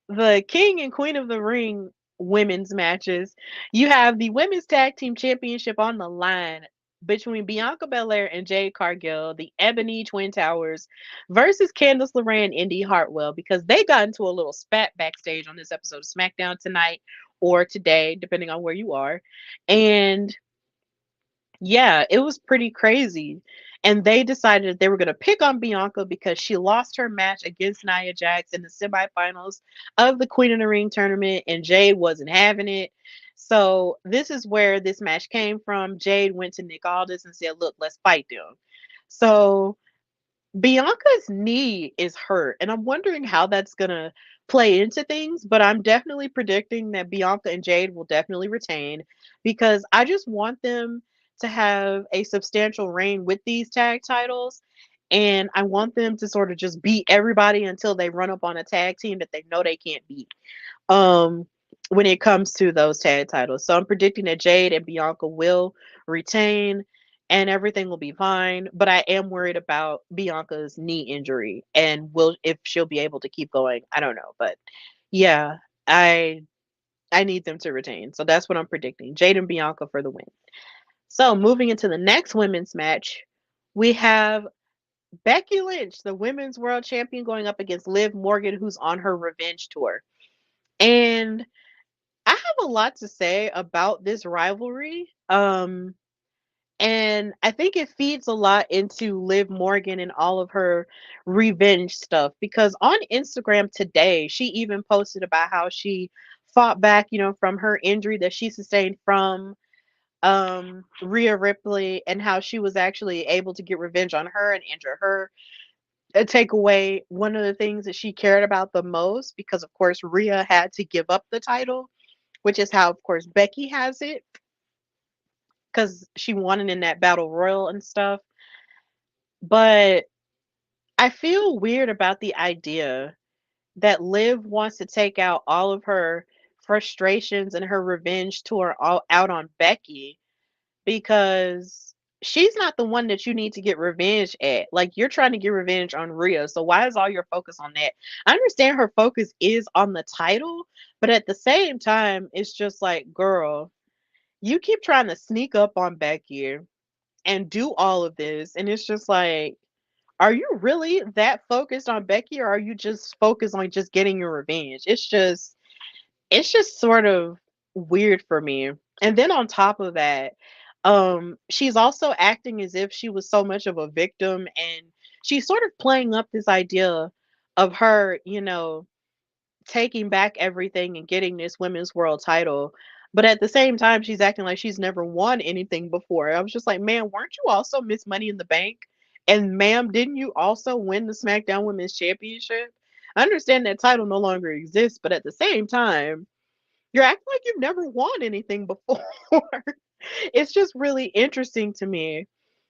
the King and Queen of the Ring women's matches, you have the Women's Tag Team Championship on the line between Bianca Belair and Jade Cargill, the Ebony Twin Towers, versus Candice LeRae and Indy Hartwell, because they got into a little spat backstage on this episode of SmackDown tonight or today, depending on where you are. And yeah, it was pretty crazy. And they decided that they were going to pick on Bianca because she lost her match against Nia Jax in the semifinals of the Queen of the Ring tournament, and Jade wasn't having it. So, this is where this match came from. Jade went to Nick Aldis and said, "Look, let's fight them." So, Bianca's knee is hurt, and I'm wondering how that's gonna play into things, but I'm definitely predicting that Bianca and Jade will definitely retain because I just want them to have a substantial reign with these tag titles. And I want them to sort of just beat everybody until they run up on a tag team that they know they can't beat um when it comes to those tag titles. So I'm predicting that Jade and Bianca will retain and everything will be fine, but I am worried about Bianca's knee injury and will if she'll be able to keep going. I don't know, but yeah, I I need them to retain. So that's what I'm predicting. Jade and Bianca for the win. So moving into the next women's match, we have Becky Lynch, the women's world champion, going up against Liv Morgan, who's on her revenge tour. And I have a lot to say about this rivalry. And I think it feeds a lot into Liv Morgan and all of her revenge stuff because on Instagram today, she even posted about how she fought back, from her injury that she sustained from Rhea Ripley, and how she was actually able to get revenge on her and injure her, take away one of the things that she cared about the most, because of course Rhea had to give up the title, which is how of course Becky has it, because she won it in that battle royal and stuff. But I feel weird about the idea that Liv wants to take out all of her frustrations and her revenge tour all out on Becky, because she's not the one that you need to get revenge at. Like, you're trying to get revenge on Rhea. So why is all your focus on that? I understand her focus is on the title, but at the same time, it's just like, girl, you keep trying to sneak up on Becky and do all of this, and it's just like, are you really that focused on Becky, or are you just focused on just getting your revenge? It's just sort of weird for me. And then on top of that, she's also acting as if she was so much of a victim, and she's sort of playing up this idea of her, taking back everything and getting this women's world title. But at the same time, she's acting like she's never won anything before. I was just like, man, weren't you also Miss Money in the Bank? And ma'am, didn't you also win the SmackDown Women's Championship? I understand that title no longer exists, but at the same time, you're acting like you've never won anything before. It's just really interesting to me,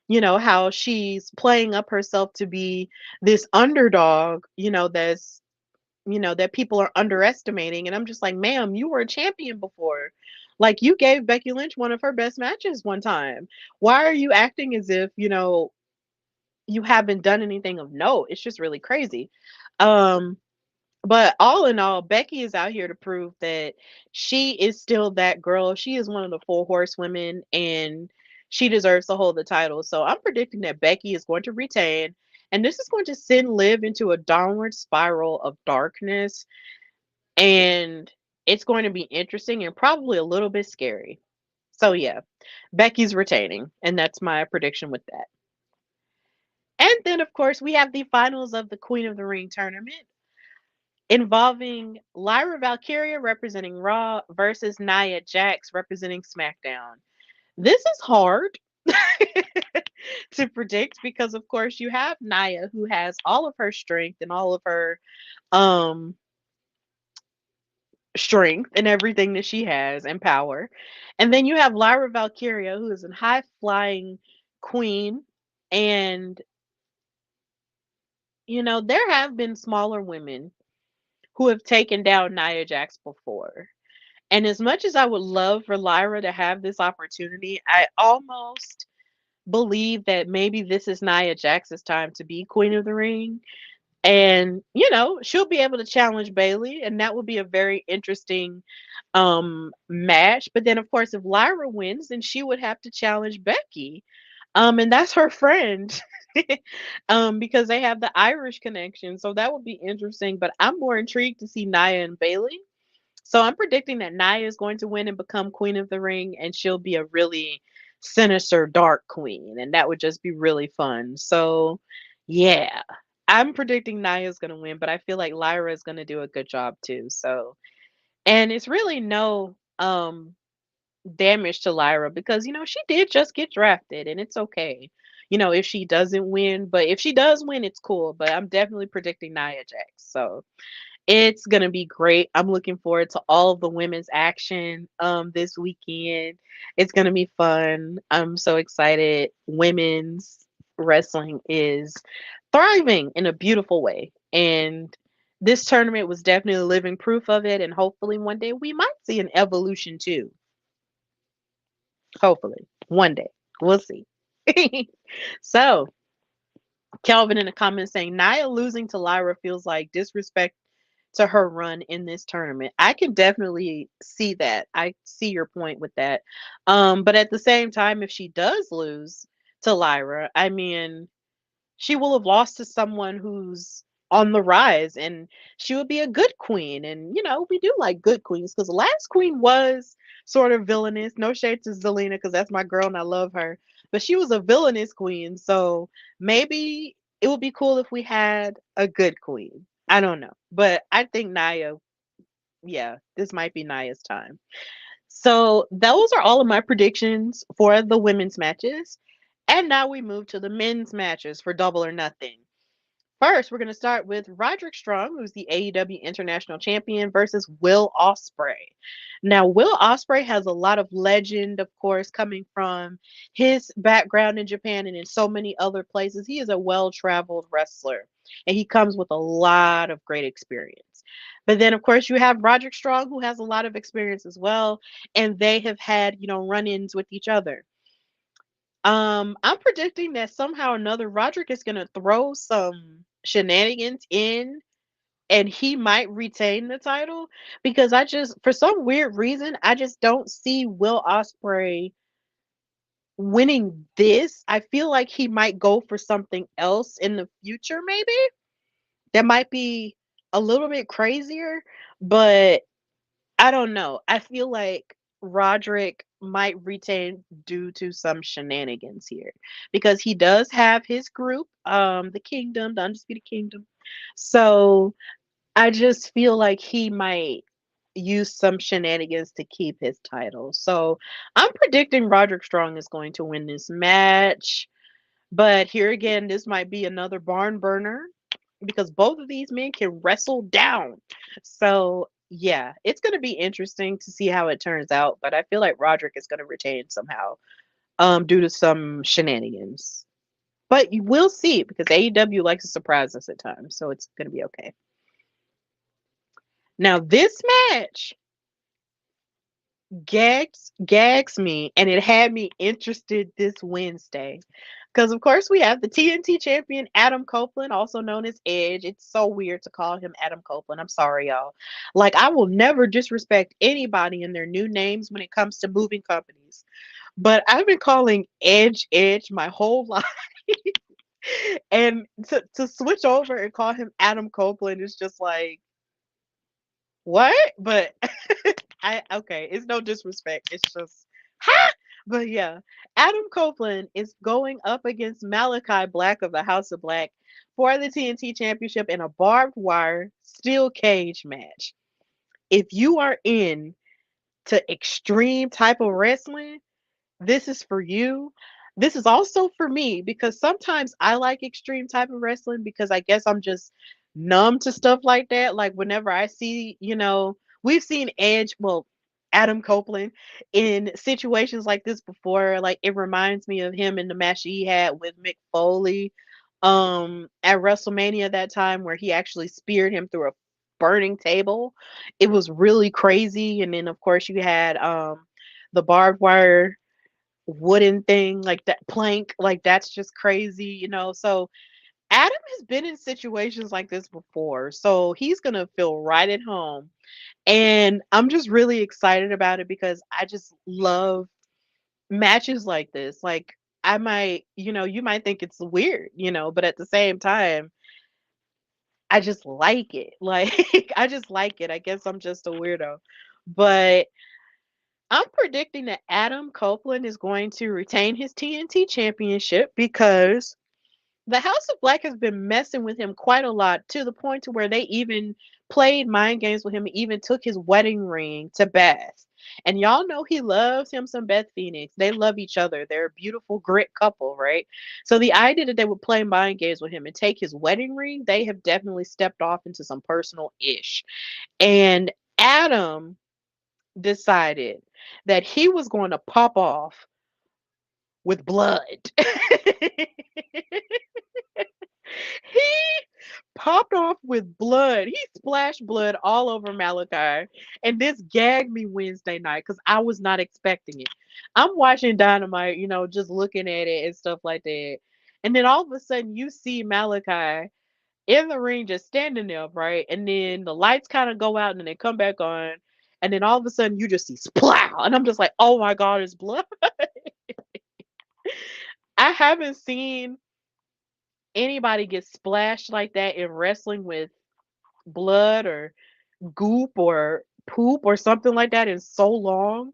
how she's playing up herself to be this underdog, that people are underestimating. And I'm just like, ma'am, you were a champion before. Like, you gave Becky Lynch one of her best matches one time. Why are you acting as if, you haven't done anything of note? It's just really crazy. Um, but all in all, Becky is out here to prove that she is still that girl. She is one of the four horsewomen, and she deserves to hold the title. So I'm predicting that Becky is going to retain, and this is going to send Liv into a downward spiral of darkness, and it's going to be interesting and probably a little bit scary. So yeah, Becky's retaining, and that's my prediction with that. And then of course we have the finals of the Queen of the Ring tournament, involving Lyra Valkyria representing Raw versus Nia Jax representing SmackDown. This is hard to predict because, of course, you have Naya who has all of her strength and all of her um strength and everything that she has and power. And then you have Lyra Valkyria, who is a high flying queen. And, there have been smaller women who have taken down Nia Jax before. And as much as I would love for Lyra to have this opportunity, I almost believe that maybe this is Nia Jax's time to be Queen of the Ring. And, she'll be able to challenge Bailey, and that would be a very interesting match. But then, of course, if Lyra wins, then she would have to challenge Becky. And that's her friend. Because they have the Irish connection. So that would be interesting. But I'm more intrigued to see Nia and Bailey. So I'm predicting that Nia is going to win and become Queen of the Ring, and she'll be a really sinister, dark queen, and that would just be really fun. So, yeah, I'm predicting Nia's going to win, but I feel like Lyra is going to do a good job too. So, and it's really no damage to Lyra because she did just get drafted, and it's okay. If she doesn't win, but if she does win, it's cool. But I'm definitely predicting Nia Jax. So it's gonna be great. I'm looking forward to all of the women's action this weekend. It's gonna be fun. I'm so excited. Women's wrestling is thriving in a beautiful way. And this tournament was definitely living proof of it. And hopefully one day we might see an evolution too. Hopefully. One day. We'll see. So Kelvin in the comments saying Nia losing to Lyra feels like disrespect to her run in this tournament. I can definitely see that. I see your point with that. But at the same time, if she does lose to Lyra, I mean, she will have lost to someone who's on the rise and she would be a good queen. And, we do like good queens because the last queen was sort of villainous. No shade to Zelina because that's my girl and I love her. But she was a villainous queen. So maybe it would be cool if we had a good queen. I don't know. But I think Naya, yeah, this might be Naya's time. So those are all of my predictions for the women's matches. And now we move to the men's matches for Double or Nothing. First, we're going to start with Roderick Strong, who's the AEW International Champion, versus Will Ospreay. Now, Will Ospreay has a lot of legend, of course, coming from his background in Japan and in so many other places. He is a well-traveled wrestler, and he comes with a lot of great experience. But then, of course, you have Roderick Strong, who has a lot of experience as well, and they have had, run-ins with each other. I'm predicting that somehow or another Roderick is gonna throw some shenanigans in and he might retain the title because I just for some weird reason I just don't see Will Ospreay winning this. I feel like he might go for something else in the future maybe. That might be a little bit crazier, but I don't know. I feel like Roderick might retain due to some shenanigans here because he does have his group, the Kingdom, the Undisputed Kingdom. So I just feel like he might use some shenanigans to keep his title. So I'm predicting Roderick Strong is going to win this match. But here again, this might be another barn burner because both of these men can wrestle down. So yeah, it's going to be interesting to see how it turns out. But I feel like Roderick is going to retain somehow, due to some shenanigans. But you will see because AEW likes to surprise us at times, so it's going to be okay. Now this match gags me and it had me interested this Wednesday. Because of course we have the TNT champion Adam Copeland, also known as Edge. It's so weird to call him Adam Copeland. I'm sorry, y'all. Like I will never disrespect anybody in their new names when it comes to moving companies. But I've been calling Edge Edge my whole life. And to switch over and call him Adam Copeland is just like what? But I okay, it's no disrespect. It's just ha. But yeah, Adam Copeland is going up against Malachi Black of the House of Black for the TNT Championship in a barbed wire steel cage match. If you are in to extreme type of wrestling, this is for you. this is also for me because sometimes I like extreme type of wrestling because I guess I'm just numb to stuff like that. Like whenever I see, we've seen Edge, well, Adam Copeland in situations like this before. Like it reminds me of him in the match he had with Mick Foley at WrestleMania that time where he actually speared him through a burning table. It was really crazy. And then of course you had the barbed wire wooden thing, like that plank, like that's just crazy. So Adam has been in situations like this before, so he's gonna feel right at home. And I'm just really excited about it because I just love matches like this. Like I might, you might think it's weird, but at the same time, I just like it. Like I just like it. I guess I'm just a weirdo. But I'm predicting that Adam Copeland is going to retain his TNT championship because the House of Black has been messing with him quite a lot to the point to where they even played mind games with him and even took his wedding ring to Beth. And y'all know he loves him some Beth Phoenix. They love each other. They're a beautiful grit couple, right? So the idea that they would play mind games with him and take his wedding ring, they have definitely stepped off into some personal ish. And Adam decided that he was going to pop off with blood. He popped off with blood. He splashed blood all over Malachi. And this gagged me Wednesday night because I was not expecting it. I'm watching Dynamite, just looking at it and stuff like that. And then all of a sudden you see Malachi in the ring just standing there, right? And then the lights kind of go out and then they come back on. And then all of a sudden you just see splow. And I'm just like, oh my God, it's blood. I haven't seen anybody get splashed like that in wrestling with blood or goop or poop or something like that in so long.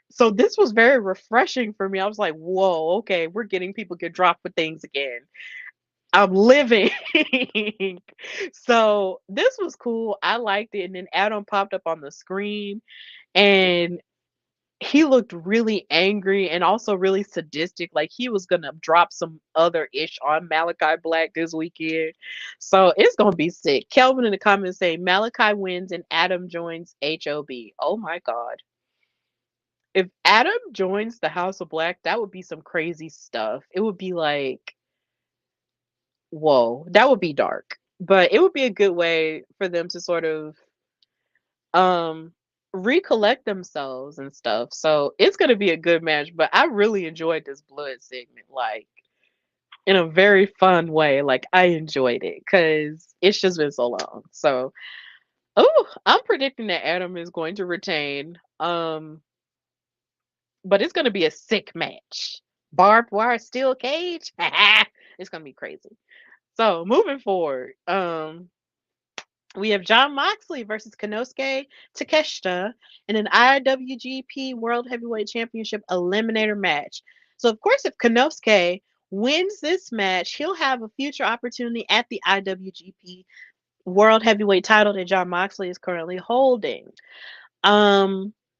So this was very refreshing for me. I was like, whoa, okay, we're getting people get dropped for things again. I'm living. So this was cool. I liked it. And then Adam popped up on the screen and he looked really angry and also really sadistic. Like he was gonna drop some other ish on Malachi Black this weekend. So it's gonna be sick. Kelvin in the comments saying Malachi wins and Adam joins HOB. Oh my god. If Adam joins the House of Black, that would be some crazy stuff. It would be like, whoa, that would be dark. But it would be a good way for them to sort of um recollect themselves and stuff. So it's gonna be a good match. But I really enjoyed this blood segment, like in a very fun way. Like I enjoyed it because it's just been so long. So I'm predicting that Adam is going to retain. But it's gonna be a sick match. Barbed wire steel cage. It's gonna be crazy. So moving forward, we have John Moxley versus Konosuke Takeshita in an IWGP World Heavyweight Championship eliminator match. So, of course, if Konosuke wins this match, he'll have a future opportunity at the IWGP World Heavyweight title that John Moxley is currently holding.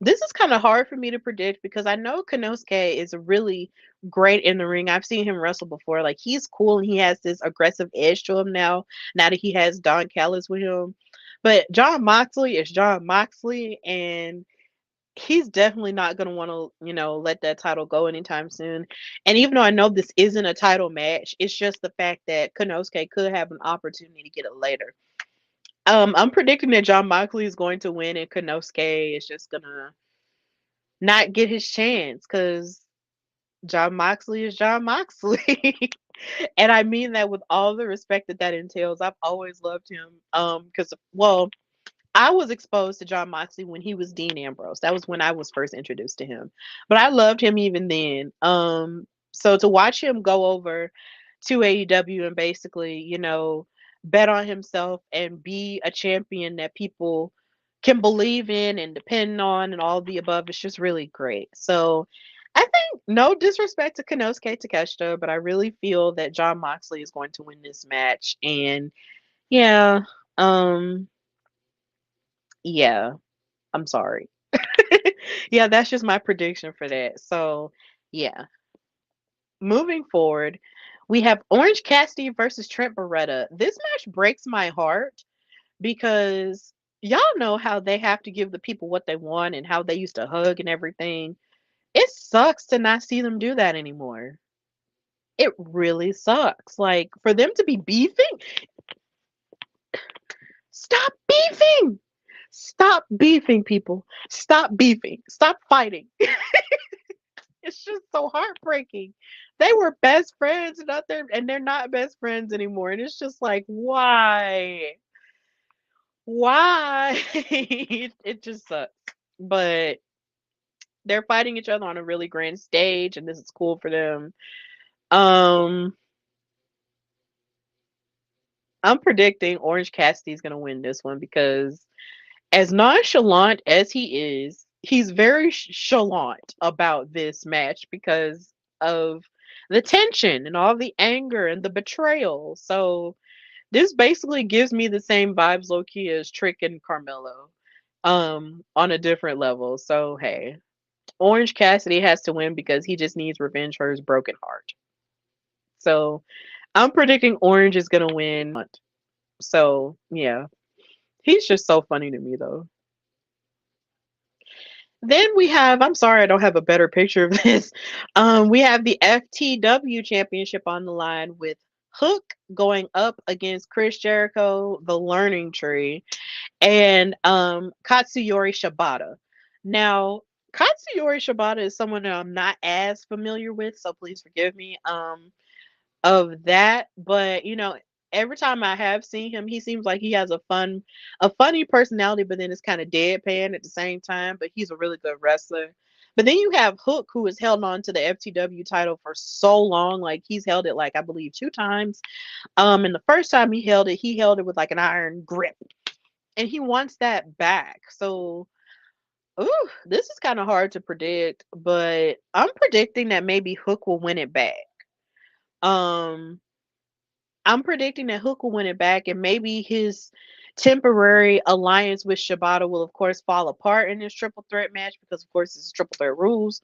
This is kind of hard for me to predict because I know Konosuke is really great in the ring. I've seen him wrestle before. Like he's cool and he has this aggressive edge to him now. Now that he has Don Callis with him, but John Moxley is John Moxley, and he's definitely not going to want to, let that title go anytime soon. And even though I know this isn't a title match, it's just the fact that Konosuke could have an opportunity to get it later. I'm predicting that John Moxley is going to win, and Konosuke is just gonna not get his chance because John Moxley is John Moxley. And I mean that with all the respect that that entails. I've always loved him. Because well, I was exposed to John Moxley when he was Dean Ambrose. That was when I was first introduced to him. But I loved him even then. So to watch him go over to AEW and basically, bet on himself and be a champion that people can believe in and depend on and all the above is just really great. So I think no disrespect to Konosuke Takeshita, but I really feel that John Moxley is going to win this match. And yeah, um, yeah, I'm sorry. Yeah, that's just my prediction for that. So, yeah. Moving forward, we have Orange Cassidy versus Trent Beretta. This match breaks my heart because y'all know how they have to give the people what they want and how they used to hug and everything. It sucks to not see them do that anymore. It really sucks. Like for them to be beefing, stop beefing. Stop beefing, people. Stop beefing. Stop fighting. It's just so heartbreaking. They were best friends and they're not best friends anymore. And it's just like, why? Why? It just sucks. But they're fighting each other on a really grand stage and this is cool for them. Um I'm predicting Orange Cassidy's gonna win this one because as nonchalant as he is, he's very chalant about this match because of the tension and all the anger and the betrayal. So this basically gives me the same vibes low key as Trick and Carmelo, on a different level. So hey, Orange Cassidy has to win because he just needs revenge for his broken heart. So I'm predicting Orange is gonna win. So yeah, he's just so funny to me though. Then we have, I'm sorry, I don't have a better picture of this. We have the FTW championship on the line with Hook going up against Chris Jericho, the Learning Tree, and Katsuyori Shibata. Now, Katsuyori Shibata is someone that I'm not as familiar with, so please forgive me. Of that, but every time I have seen him, he seems like he has a funny personality, but then it's kind of deadpan at the same time. But he's a really good wrestler. But then you have Hook, who has held on to the FTW title for so long. Like he's held it, like I believe, 2 times. And the first time he held it with like an iron grip, and he wants that back. So, ooh, this is kind of hard to predict, but I'm predicting that maybe Hook will win it back. Um, I'm predicting that Hook will win it back, and maybe his temporary alliance with Shibata will, of course, fall apart in this triple threat match because, of course, it's triple threat rules.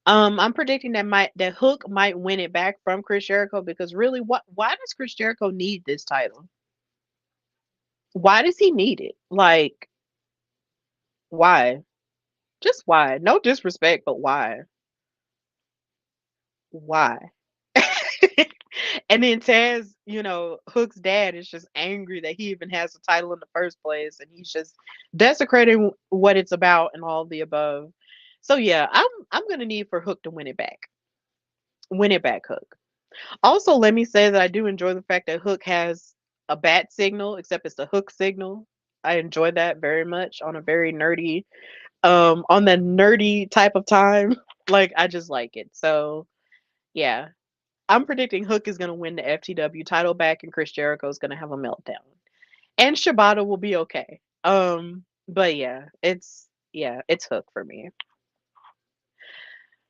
I'm predicting that Hook might win it back from Chris Jericho because really, what? Why does Chris Jericho need this title? Why does he need it? Like, why? Just why? No disrespect, but why? Why? And then Taz, Hook's dad is just angry that he even has the title in the first place, and he's just desecrating what it's about and all the above. So yeah, I'm gonna need for Hook to win it back. Win it back, Hook. Also, let me say that I do enjoy the fact that Hook has a bat signal, except it's the Hook signal. I enjoy that very much on a very nerdy, on the nerdy type of time. Like I just like it. So yeah, I'm predicting Hook is going to win the FTW title back and Chris Jericho is going to have a meltdown. And Shibata will be okay. But it's Hook for me.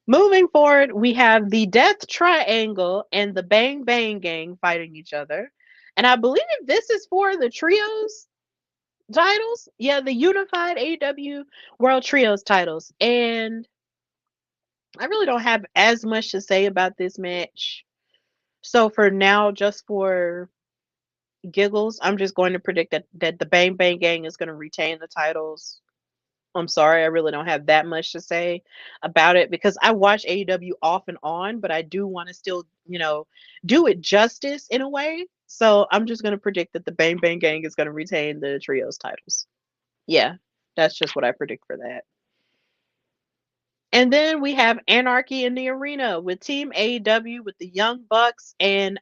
Moving forward, we have the Death Triangle and the Bang Bang Gang fighting each other. And I believe this is for the trios titles. Yeah, the unified AEW World Trios titles. And I really don't have as much to say about this match. So for now, just for giggles, I'm just going to predict that the Bang Bang Gang is going to retain the titles. I'm sorry, I really don't have that much to say about it because I watch AEW off and on, but I do want to still, do it justice in a way. So I'm just going to predict that the Bang Bang Gang is going to retain the trios titles. Yeah, that's just what I predict for that. And then we have Anarchy in the Arena with Team AEW with the Young Bucks and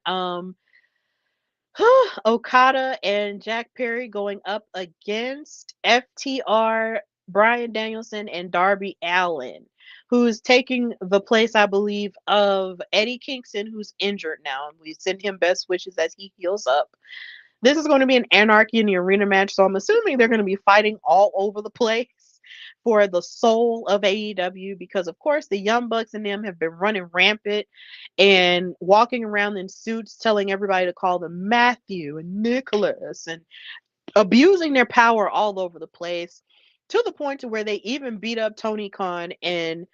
Okada and Jack Perry going up against FTR, Brian Danielson, and Darby Allen, who's taking the place, I believe, of Eddie Kingston, who's injured now. And we send him best wishes as he heals up. This is going to be an Anarchy in the Arena match, so I'm assuming they're going to be fighting all over the place for the soul of AEW because, of course, the Young Bucks and them have been running rampant and walking around in suits telling everybody to call them Matthew and Nicholas and abusing their power all over the place to the point to where they even beat up Tony Khan and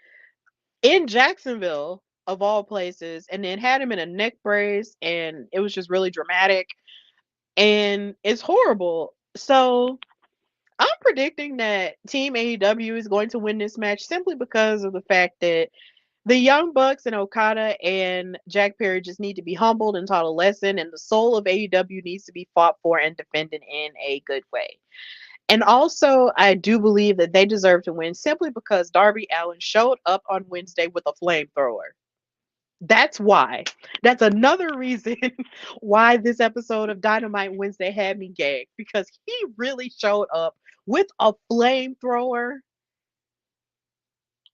in Jacksonville. of all places, and then had him in a neck brace, and it was just really dramatic, and it's horrible. So I'm predicting that Team AEW is going to win this match simply because of the fact that the Young Bucks and Okada and Jack Perry just need to be humbled and taught a lesson, and the soul of AEW needs to be fought for and defended in a good way. And also, I do believe that they deserve to win simply because Darby Allin showed up on Wednesday with a flamethrower. That's why. That's another reason why this episode of Dynamite Wednesday had me gagged, because he really showed up with a flamethrower.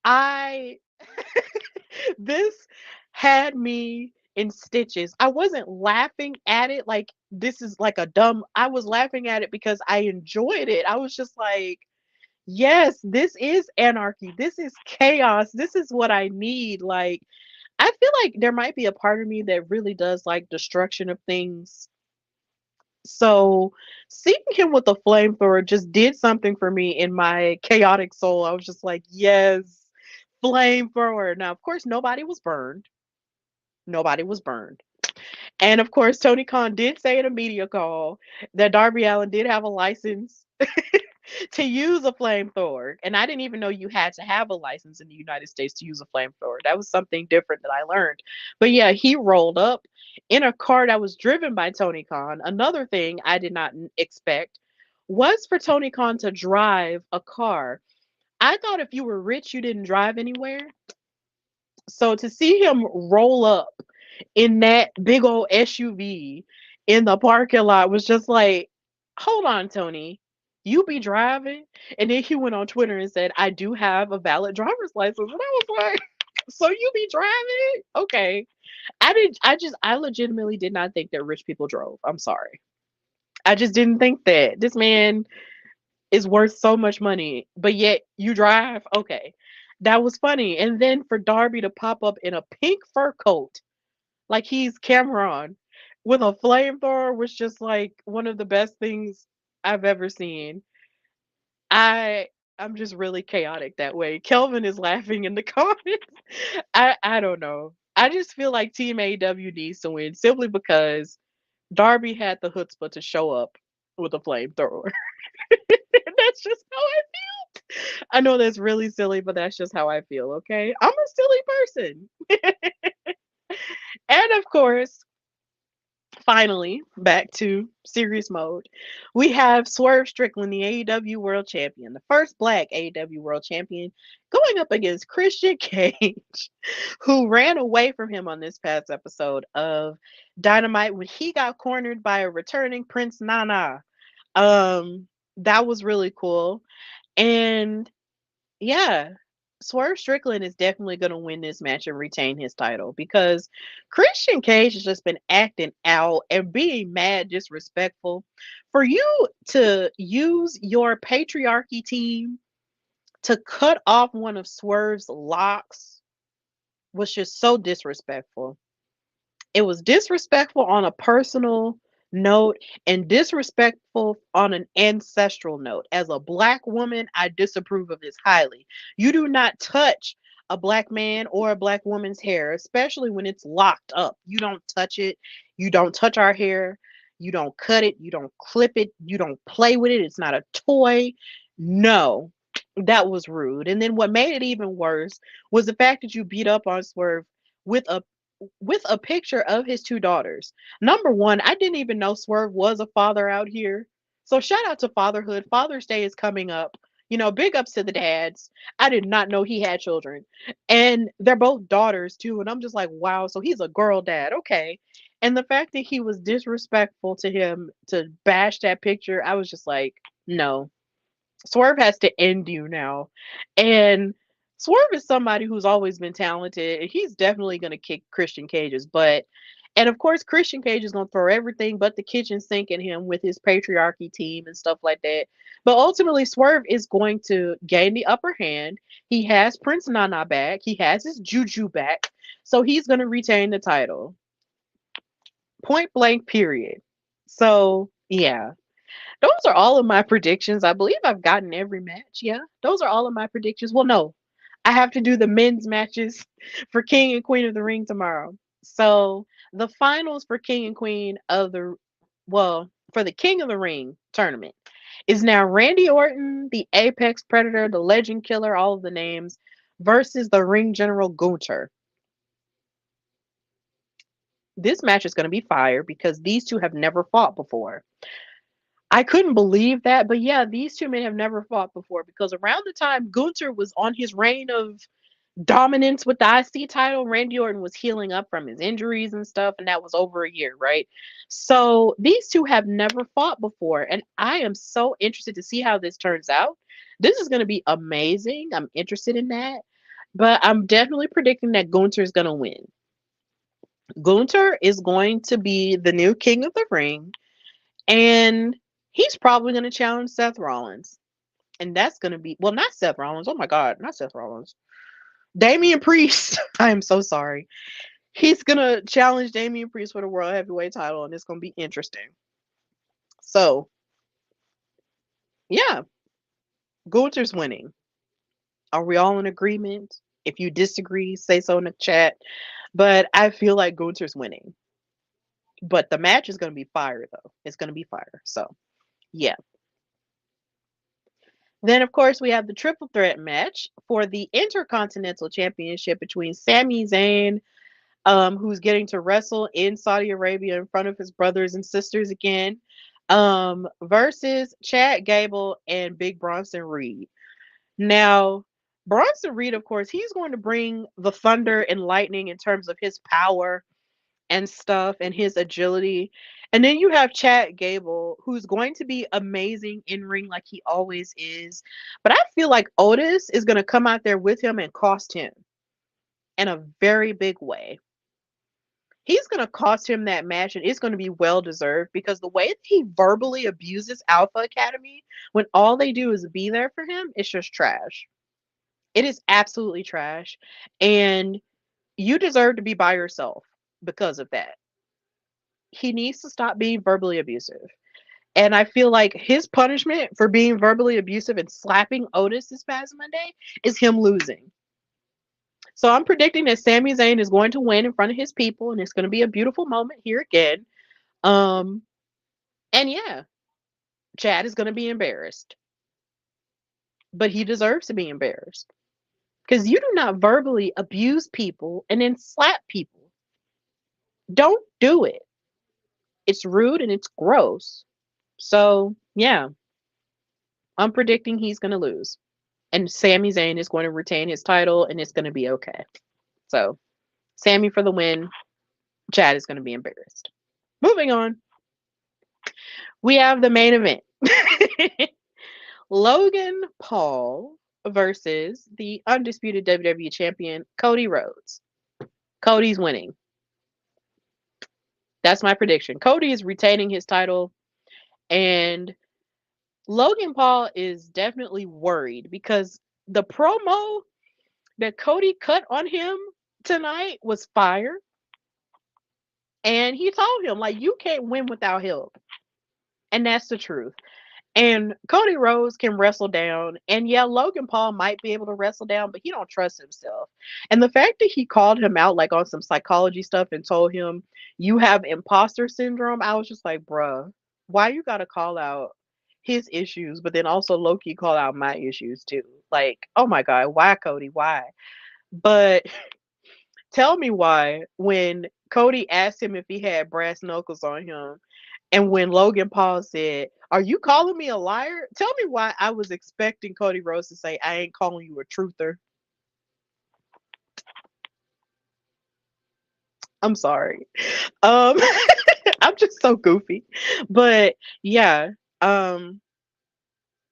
I this had me in stitches. I wasn't laughing at it like this is like a dumb. I was laughing at it because I enjoyed it. I was just like, yes, this is anarchy. This is chaos. This is what I need. Like, I feel like there might be a part of me that really does like destruction of things. So seeing him with a flamethrower just did something for me in my chaotic soul. I was just like, yes, flamethrower. Now, of course, nobody was burned. Nobody was burned. And of course, Tony Khan did say in a media call that Darby Allin did have a license to use a flamethrower. And I didn't even know you had to have a license in the United States to use a flamethrower. That was something different that I learned. But yeah, he rolled up in a car that was driven by Tony Khan. Another thing I did not expect was for Tony Khan to drive a car. I thought if you were rich, you didn't drive anywhere. So to see him roll up in that big old SUV in the parking lot was just like, hold on, Tony, you be driving? And then he went on Twitter and said, I do have a valid driver's license. And I was like, so you be driving? Okay. I legitimately did not think that rich people drove. I'm sorry. I just didn't think that. This man is worth so much money, but yet you drive? Okay. That was funny. And then for Darby to pop up in a pink fur coat like he's Cameron with a flamethrower was just like one of the best things I've ever seen. I I'm just really chaotic that way. Kelvin is laughing in the comments. I don't know. I just feel like Team AW needs to win simply because Darby had the chutzpah to show up with a flamethrower. That's just how I feel. I know that's really silly, but that's just how I feel, okay? I'm a silly person. And of course, finally, back to serious mode. We have Swerve Strickland, the AEW World Champion, the first black AEW World Champion, going up against Christian Cage, who ran away from him on this past episode of Dynamite when he got cornered by a returning Prince Nana. That was really cool. And yeah, Swerve Strickland is definitely going to win this match and retain his title because Christian Cage has just been acting out and being mad disrespectful. For you to use your patriarchy team to cut off one of Swerve's locks was just so disrespectful. It was disrespectful on a personal note and disrespectful on an ancestral note. As a black woman, I disapprove of this highly. You do not touch a black man or a black woman's hair, especially when it's locked up. You don't touch it. You don't touch our hair. You don't cut it. You don't clip it. You don't play with it. It's not a toy. No, that was rude. And then what made it even worse was the fact that you beat up on Swerve with a picture of his two daughters. Number one, I didn't even know Swerve was a father out here. So shout out to fatherhood. Father's Day is coming up. You know, big ups to the dads. I did not know he had children. And they're both daughters too. And I'm just like, wow, so he's a girl dad. Okay. And the fact that he was disrespectful to him to bash that picture, I was just like, no. Swerve has to end you now. And Swerve is somebody who's always been talented. He's definitely going to kick Christian Cage's butt. And of course, Christian Cage is going to throw everything but the kitchen sink at him with his patriarchy team and stuff like that. But ultimately, Swerve is going to gain the upper hand. He has Prince Nana back, he has his Juju back. So he's going to retain the title. Point blank, period. So, yeah. Those are all of my predictions. I believe I've gotten every match. Yeah, those are all of my predictions. Well, no, I have to do the men's matches for King and Queen of the Ring tomorrow. So the finals for King and Queen of the for the King of the Ring tournament is now Randy Orton, the Apex Predator, the Legend Killer, all of the names, versus the Ring General Gunter. This match is going to be fire because these two have never fought before. I couldn't believe that, but yeah, these two men have never fought before because around the time Gunter was on his reign of dominance with the IC title, Randy Orton was healing up from his injuries and stuff, and that was over a year, right? So these two have never fought before, and I am so interested to see how this turns out. This is going to be amazing. I'm interested in that, but I'm definitely predicting that Gunter is going to win. Gunter is going to be the new king of the ring, and he's probably going to challenge Seth Rollins. And that's going to be, well, not Seth Rollins. Oh my God, not Seth Rollins. Damian Priest. I am so sorry. He's going to challenge Damian Priest for the World Heavyweight title, and it's going to be interesting. So, yeah, Gunther's winning. Are we all in agreement? If you disagree, say so in the chat. But I feel like Gunther's winning. But the match is going to be fire, though. It's going to be fire. So, yeah. Then, of course, we have the triple threat match for the Intercontinental Championship between Sami Zayn, who's getting to wrestle in Saudi Arabia in front of his brothers and sisters again, versus Chad Gable and Big Bronson Reed. Now, Bronson Reed, of course, he's going to bring the thunder and lightning in terms of his power and stuff and his agility. And then you have Chad Gable, who's going to be amazing in ring like he always is. But I feel like Otis is going to come out there with him and cost him in a very big way. He's going to cost him that match, and it's going to be well deserved because the way that he verbally abuses Alpha Academy when all they do is be there for him, it's just trash. It is absolutely trash. And you deserve to be by yourself because of that. He needs to stop being verbally abusive. And I feel like his punishment for being verbally abusive and slapping Otis this past Monday is him losing. So I'm predicting that Sami Zayn is going to win in front of his people, and it's going to be a beautiful moment here again. Um, and yeah, Chad is going to be embarrassed, but he deserves to be embarrassed because you do not verbally abuse people and then slap people. Don't do it. It's rude and it's gross. So yeah, I'm predicting he's going to lose. And Sami Zayn is going to retain his title and it's going to be okay. So, Sami for the win. Chad is going to be embarrassed. Moving on, we have the main event Logan Paul versus the undisputed WWE champion, Cody Rhodes. Cody's winning. That's my prediction. Cody is retaining his title, and Logan Paul is definitely worried because the promo that Cody cut on him tonight was fire. And he told him, like, you can't win without help. And that's the truth. And Cody Rhodes can wrestle down. And yeah, Logan Paul might be able to wrestle down, but he don't trust himself. And the fact that he called him out like on some psychology stuff and told him you have imposter syndrome, I was just like, bruh, why you gotta call out his issues, but then also low-key call out my issues too? Like, oh my God, why Cody? Why? But tell me why when Cody asked him if he had brass knuckles on him, and when Logan Paul said, "Are you calling me a liar?" Tell me why I was expecting Cody Rhodes to say, "I ain't calling you a truther." I'm sorry. Um, I'm just so goofy, but yeah, um,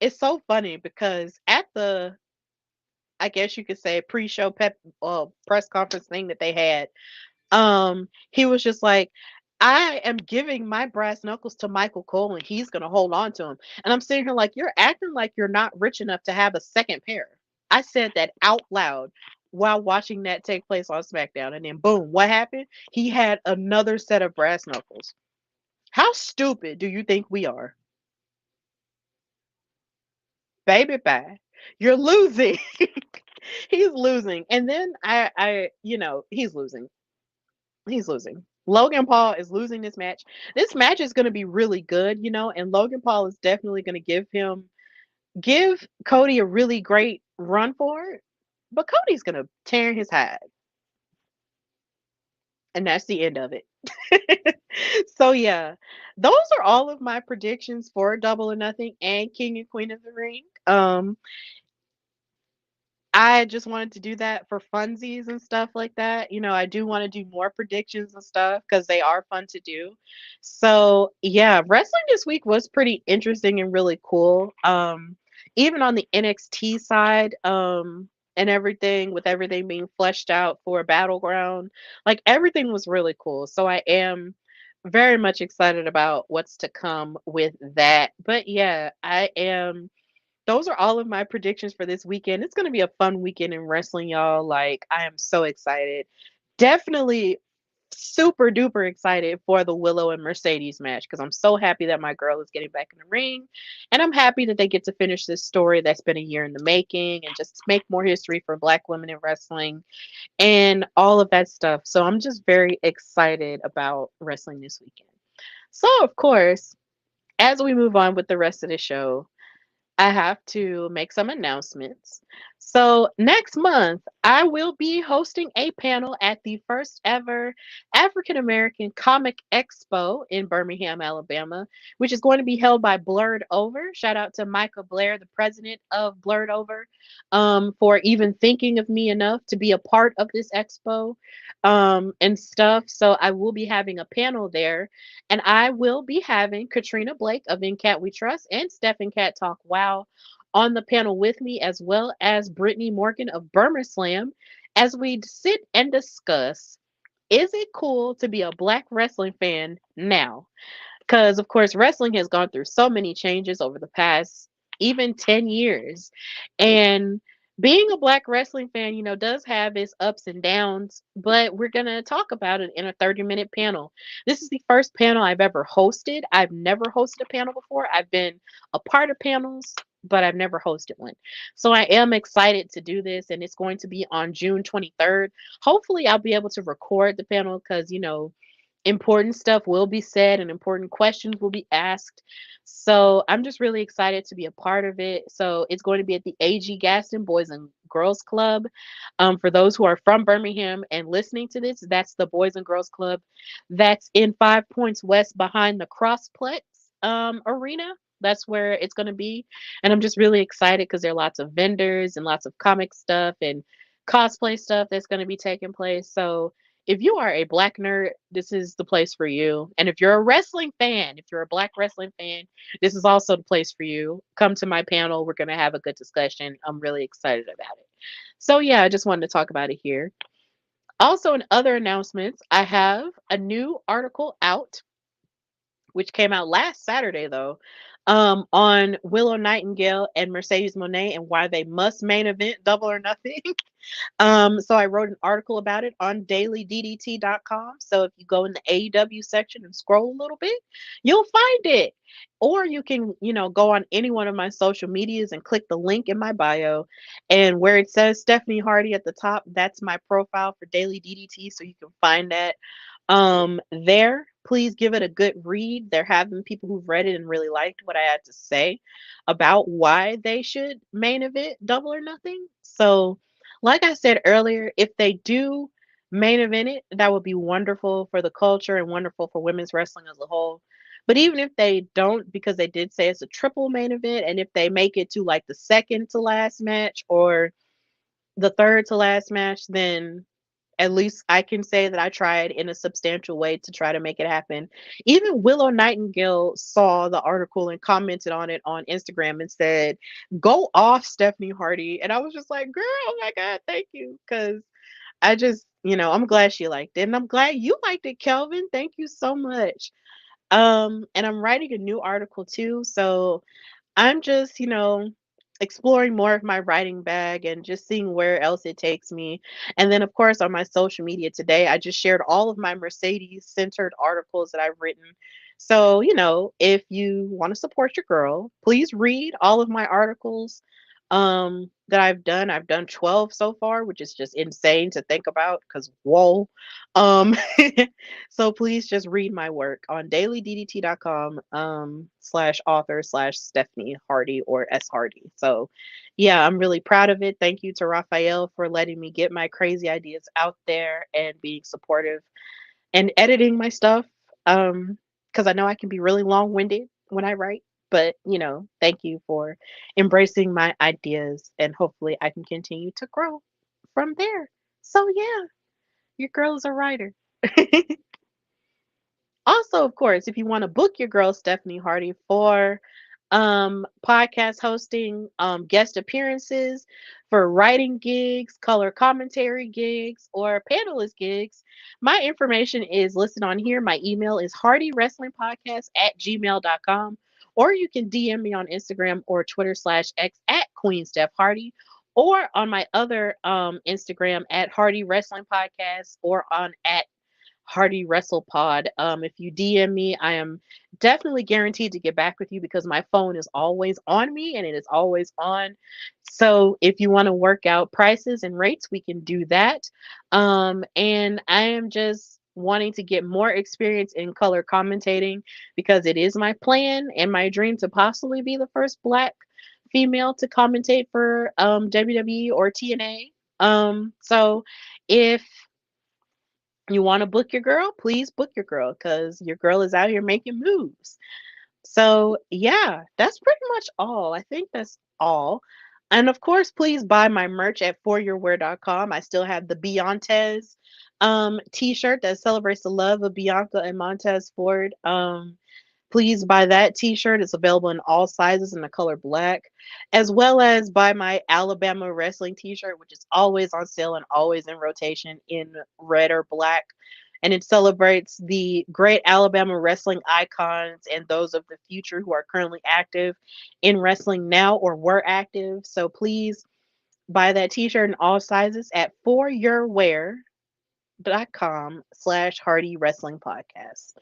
it's so funny because at the, I guess you could say pre-show press conference thing that they had, he was just like, I am giving my brass knuckles to Michael Cole and he's gonna hold on to him. And I'm sitting here like, you're acting like you're not rich enough to have a second pair. I said that out loud while watching that take place on SmackDown. And then boom, what happened? He had another set of brass knuckles. How stupid do you think we are? Baby bye. You're losing. He's losing. And then he's losing. He's losing. Logan Paul is losing this match. This match is going to be really good, and Logan Paul is definitely going to give Cody a really great run for it. But Cody's going to tear his hide, and that's the end of it. So yeah, those are all of my predictions for Double or Nothing and King and Queen of the Ring. I just wanted to do that for funsies and stuff like that. I do want to do more predictions and stuff because they are fun to do. So, yeah, wrestling this week was pretty interesting and really cool. Even on the NXT side, and everything, with everything being fleshed out for Battleground, like everything was really cool. So, I am very much excited about what's to come with that. But yeah, I am those are all of my predictions for this weekend. It's going to be a fun weekend in wrestling, y'all. Like, I am so excited. Definitely super duper excited for the Willow and Mercedes match because I'm so happy that my girl is getting back in the ring. And I'm happy that they get to finish this story that's been a year in the making and just make more history for Black women in wrestling and all of that stuff. So I'm just very excited about wrestling this weekend. So, of course, as we move on with the rest of the show, I have to make some announcements. So, next month, I will be hosting a panel at the first ever African American Comic Expo in Birmingham, Alabama, which is going to be held by Blurred Over. Shout out to Micah Blair, the president of Blurred Over, for even thinking of me enough to be a part of this expo and stuff. So, I will be having a panel there, and I will be having Katrina Blake of In Cat We Trust and Stephen Cat Talk Wow on the panel with me, as well as Brittany Morgan of Burma Slam, as we sit and discuss, is it cool to be a Black wrestling fan now? Because, of course, wrestling has gone through so many changes over the past even 10 years. And being a Black wrestling fan, does have its ups and downs, but we're going to talk about it in a 30-minute panel. This is the first panel I've ever hosted. I've never hosted a panel before. I've been a part of panels, but I've never hosted one. So I am excited to do this, and it's going to be on June 23rd. Hopefully, I'll be able to record the panel because, important stuff will be said and important questions will be asked. So I'm just really excited to be a part of it. So it's going to be at the A.G. Gaston Boys and Girls Club. For those who are from Birmingham and listening to this, that's the Boys and Girls Club that's in 5 Points West behind the Crossplex arena. That's where it's going to be. And I'm just really excited because there are lots of vendors and lots of comic stuff and cosplay stuff that's going to be taking place. So if you are a Black nerd, this is the place for you. And if you're a wrestling fan, if you're a Black wrestling fan, this is also the place for you. Come to my panel. We're going to have a good discussion. I'm really excited about it. So, yeah, I just wanted to talk about it here. Also, in other announcements, I have a new article out, which came out last Saturday, though, on Willow Nightingale and Mercedes Monet and why they must main event Double or Nothing. So I wrote an article about it on dailyddt.com. So if you go in the AEW section and scroll a little bit, you'll find it. Or you can, go on any one of my social medias and click the link in my bio. And where it says Stephanie Hardy at the top, that's my profile for Daily DDT. So you can find that there. Please give it a good read. There have been people who've read it and really liked what I had to say about why they should main event Double or Nothing. So like I said earlier, if they do main event it, that would be wonderful for the culture and wonderful for women's wrestling as a whole. But even if they don't, because they did say it's a triple main event, and if they make it to like the second to last match or the third to last match, then at least I can say that I tried in a substantial way to try to make it happen. Even Willow Nightingale saw the article and commented on it on Instagram and said, "Go off, Stephanie Hardy." And I was just like, "Girl, oh my God, thank you." Because I just, I'm glad she liked it. And I'm glad you liked it, Kelvin. Thank you so much. And I'm writing a new article too. So I'm just, exploring more of my writing bag and just seeing where else it takes me. And then, of course, on my social media today, I just shared all of my Mercedes centered articles that I've written. So, if you want to support your girl, please read all of my articles. that I've done. I've done 12 so far, which is just insane to think about because whoa. Um, so please just read my work on dailyddt.com slash author slash Stephanie Hardy or S Hardy. So yeah, I'm really proud of it. Thank you to Raphael for letting me get my crazy ideas out there and being supportive and editing my stuff. Because I know I can be really long winded when I write, but thank you for embracing my ideas, and hopefully I can continue to grow from there. So yeah, your girl is a writer. Also, of course, if you want to book your girl Stephanie Hardy for podcast hosting, guest appearances, for writing gigs, color commentary gigs, or panelist gigs, my information is listed on here. My email is hardywrestlingpodcast@gmail.com, or you can DM me on Instagram or Twitter/X at Queen Steph Hardy, or on my other Instagram at Hardy Wrestling Podcast, or on at Hardy Wrestle Pod. If you DM me, I am definitely guaranteed to get back with you because my phone is always on me and it is always on. So if you want to work out prices and rates, we can do that. And I am just wanting to get more experience in color commentating because it is my plan and my dream to possibly be the first Black female to commentate for WWE or TNA. So if you want to book your girl, please book your girl because your girl is out here making moves. So, yeah, that's pretty much all. I think that's all. And of course, please buy my merch at foryourwear.com. I still have the Beyonces t-shirt that celebrates the love of Bianca and Montez Ford. Please buy that t-shirt. It's available in all sizes in the color black, as well as buy my Alabama wrestling t-shirt, which is always on sale and always in rotation in red or black. And it celebrates the great Alabama wrestling icons and those of the future who are currently active in wrestling now or were active. So please buy that t-shirt in all sizes at foryourwear.com/Hardy Wrestling Podcast.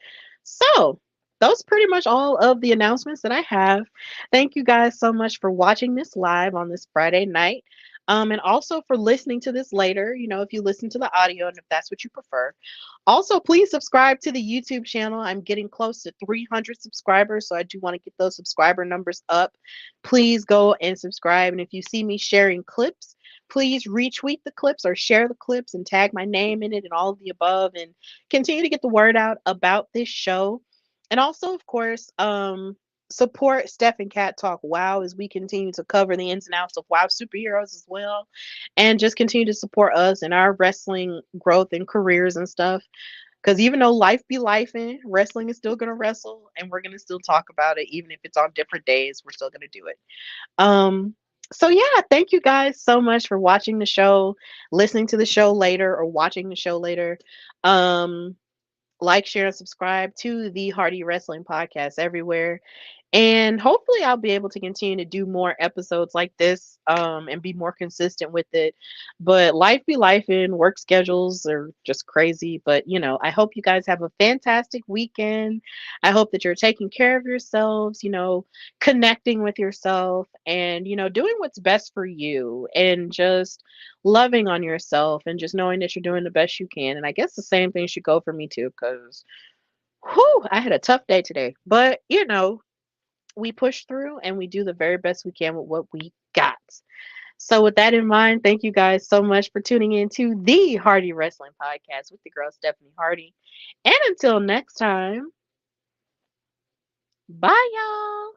So, those pretty much all of the announcements that I have. Thank you guys so much for watching this live on this Friday night. And also for listening to this later, if you listen to the audio and if that's what you prefer. Also, please subscribe to the YouTube channel. I'm getting close to 300 subscribers, so I do want to get those subscriber numbers up. Please go and subscribe. And if you see me sharing clips, please retweet the clips or share the clips and tag my name in it and all of the above and continue to get the word out about this show. And also, of course, support Steph and Cat Talk WoW as we continue to cover the ins and outs of WoW superheroes as well. And just continue to support us in our wrestling growth and careers and stuff. Because even though life be life in, wrestling is still going to wrestle and we're going to still talk about it. Even if it's on different days, we're still going to do it. Um, so yeah, thank you guys so much for watching the show, listening to the show later, or watching the show later. Like, share, and subscribe to the Hardy Wrestling Podcast everywhere. And hopefully I'll be able to continue to do more episodes like this and be more consistent with it. But life be life in work schedules are just crazy. But I hope you guys have a fantastic weekend. I hope that you're taking care of yourselves, connecting with yourself and, doing what's best for you and just loving on yourself and just knowing that you're doing the best you can. And I guess the same thing should go for me too, because I had a tough day today. But we push through and we do the very best we can with what we got. So, with that in mind, thank you guys so much for tuning in to the Hardy Wrestling Podcast with the girl Stephanie Hardy. And until next time, bye, y'all.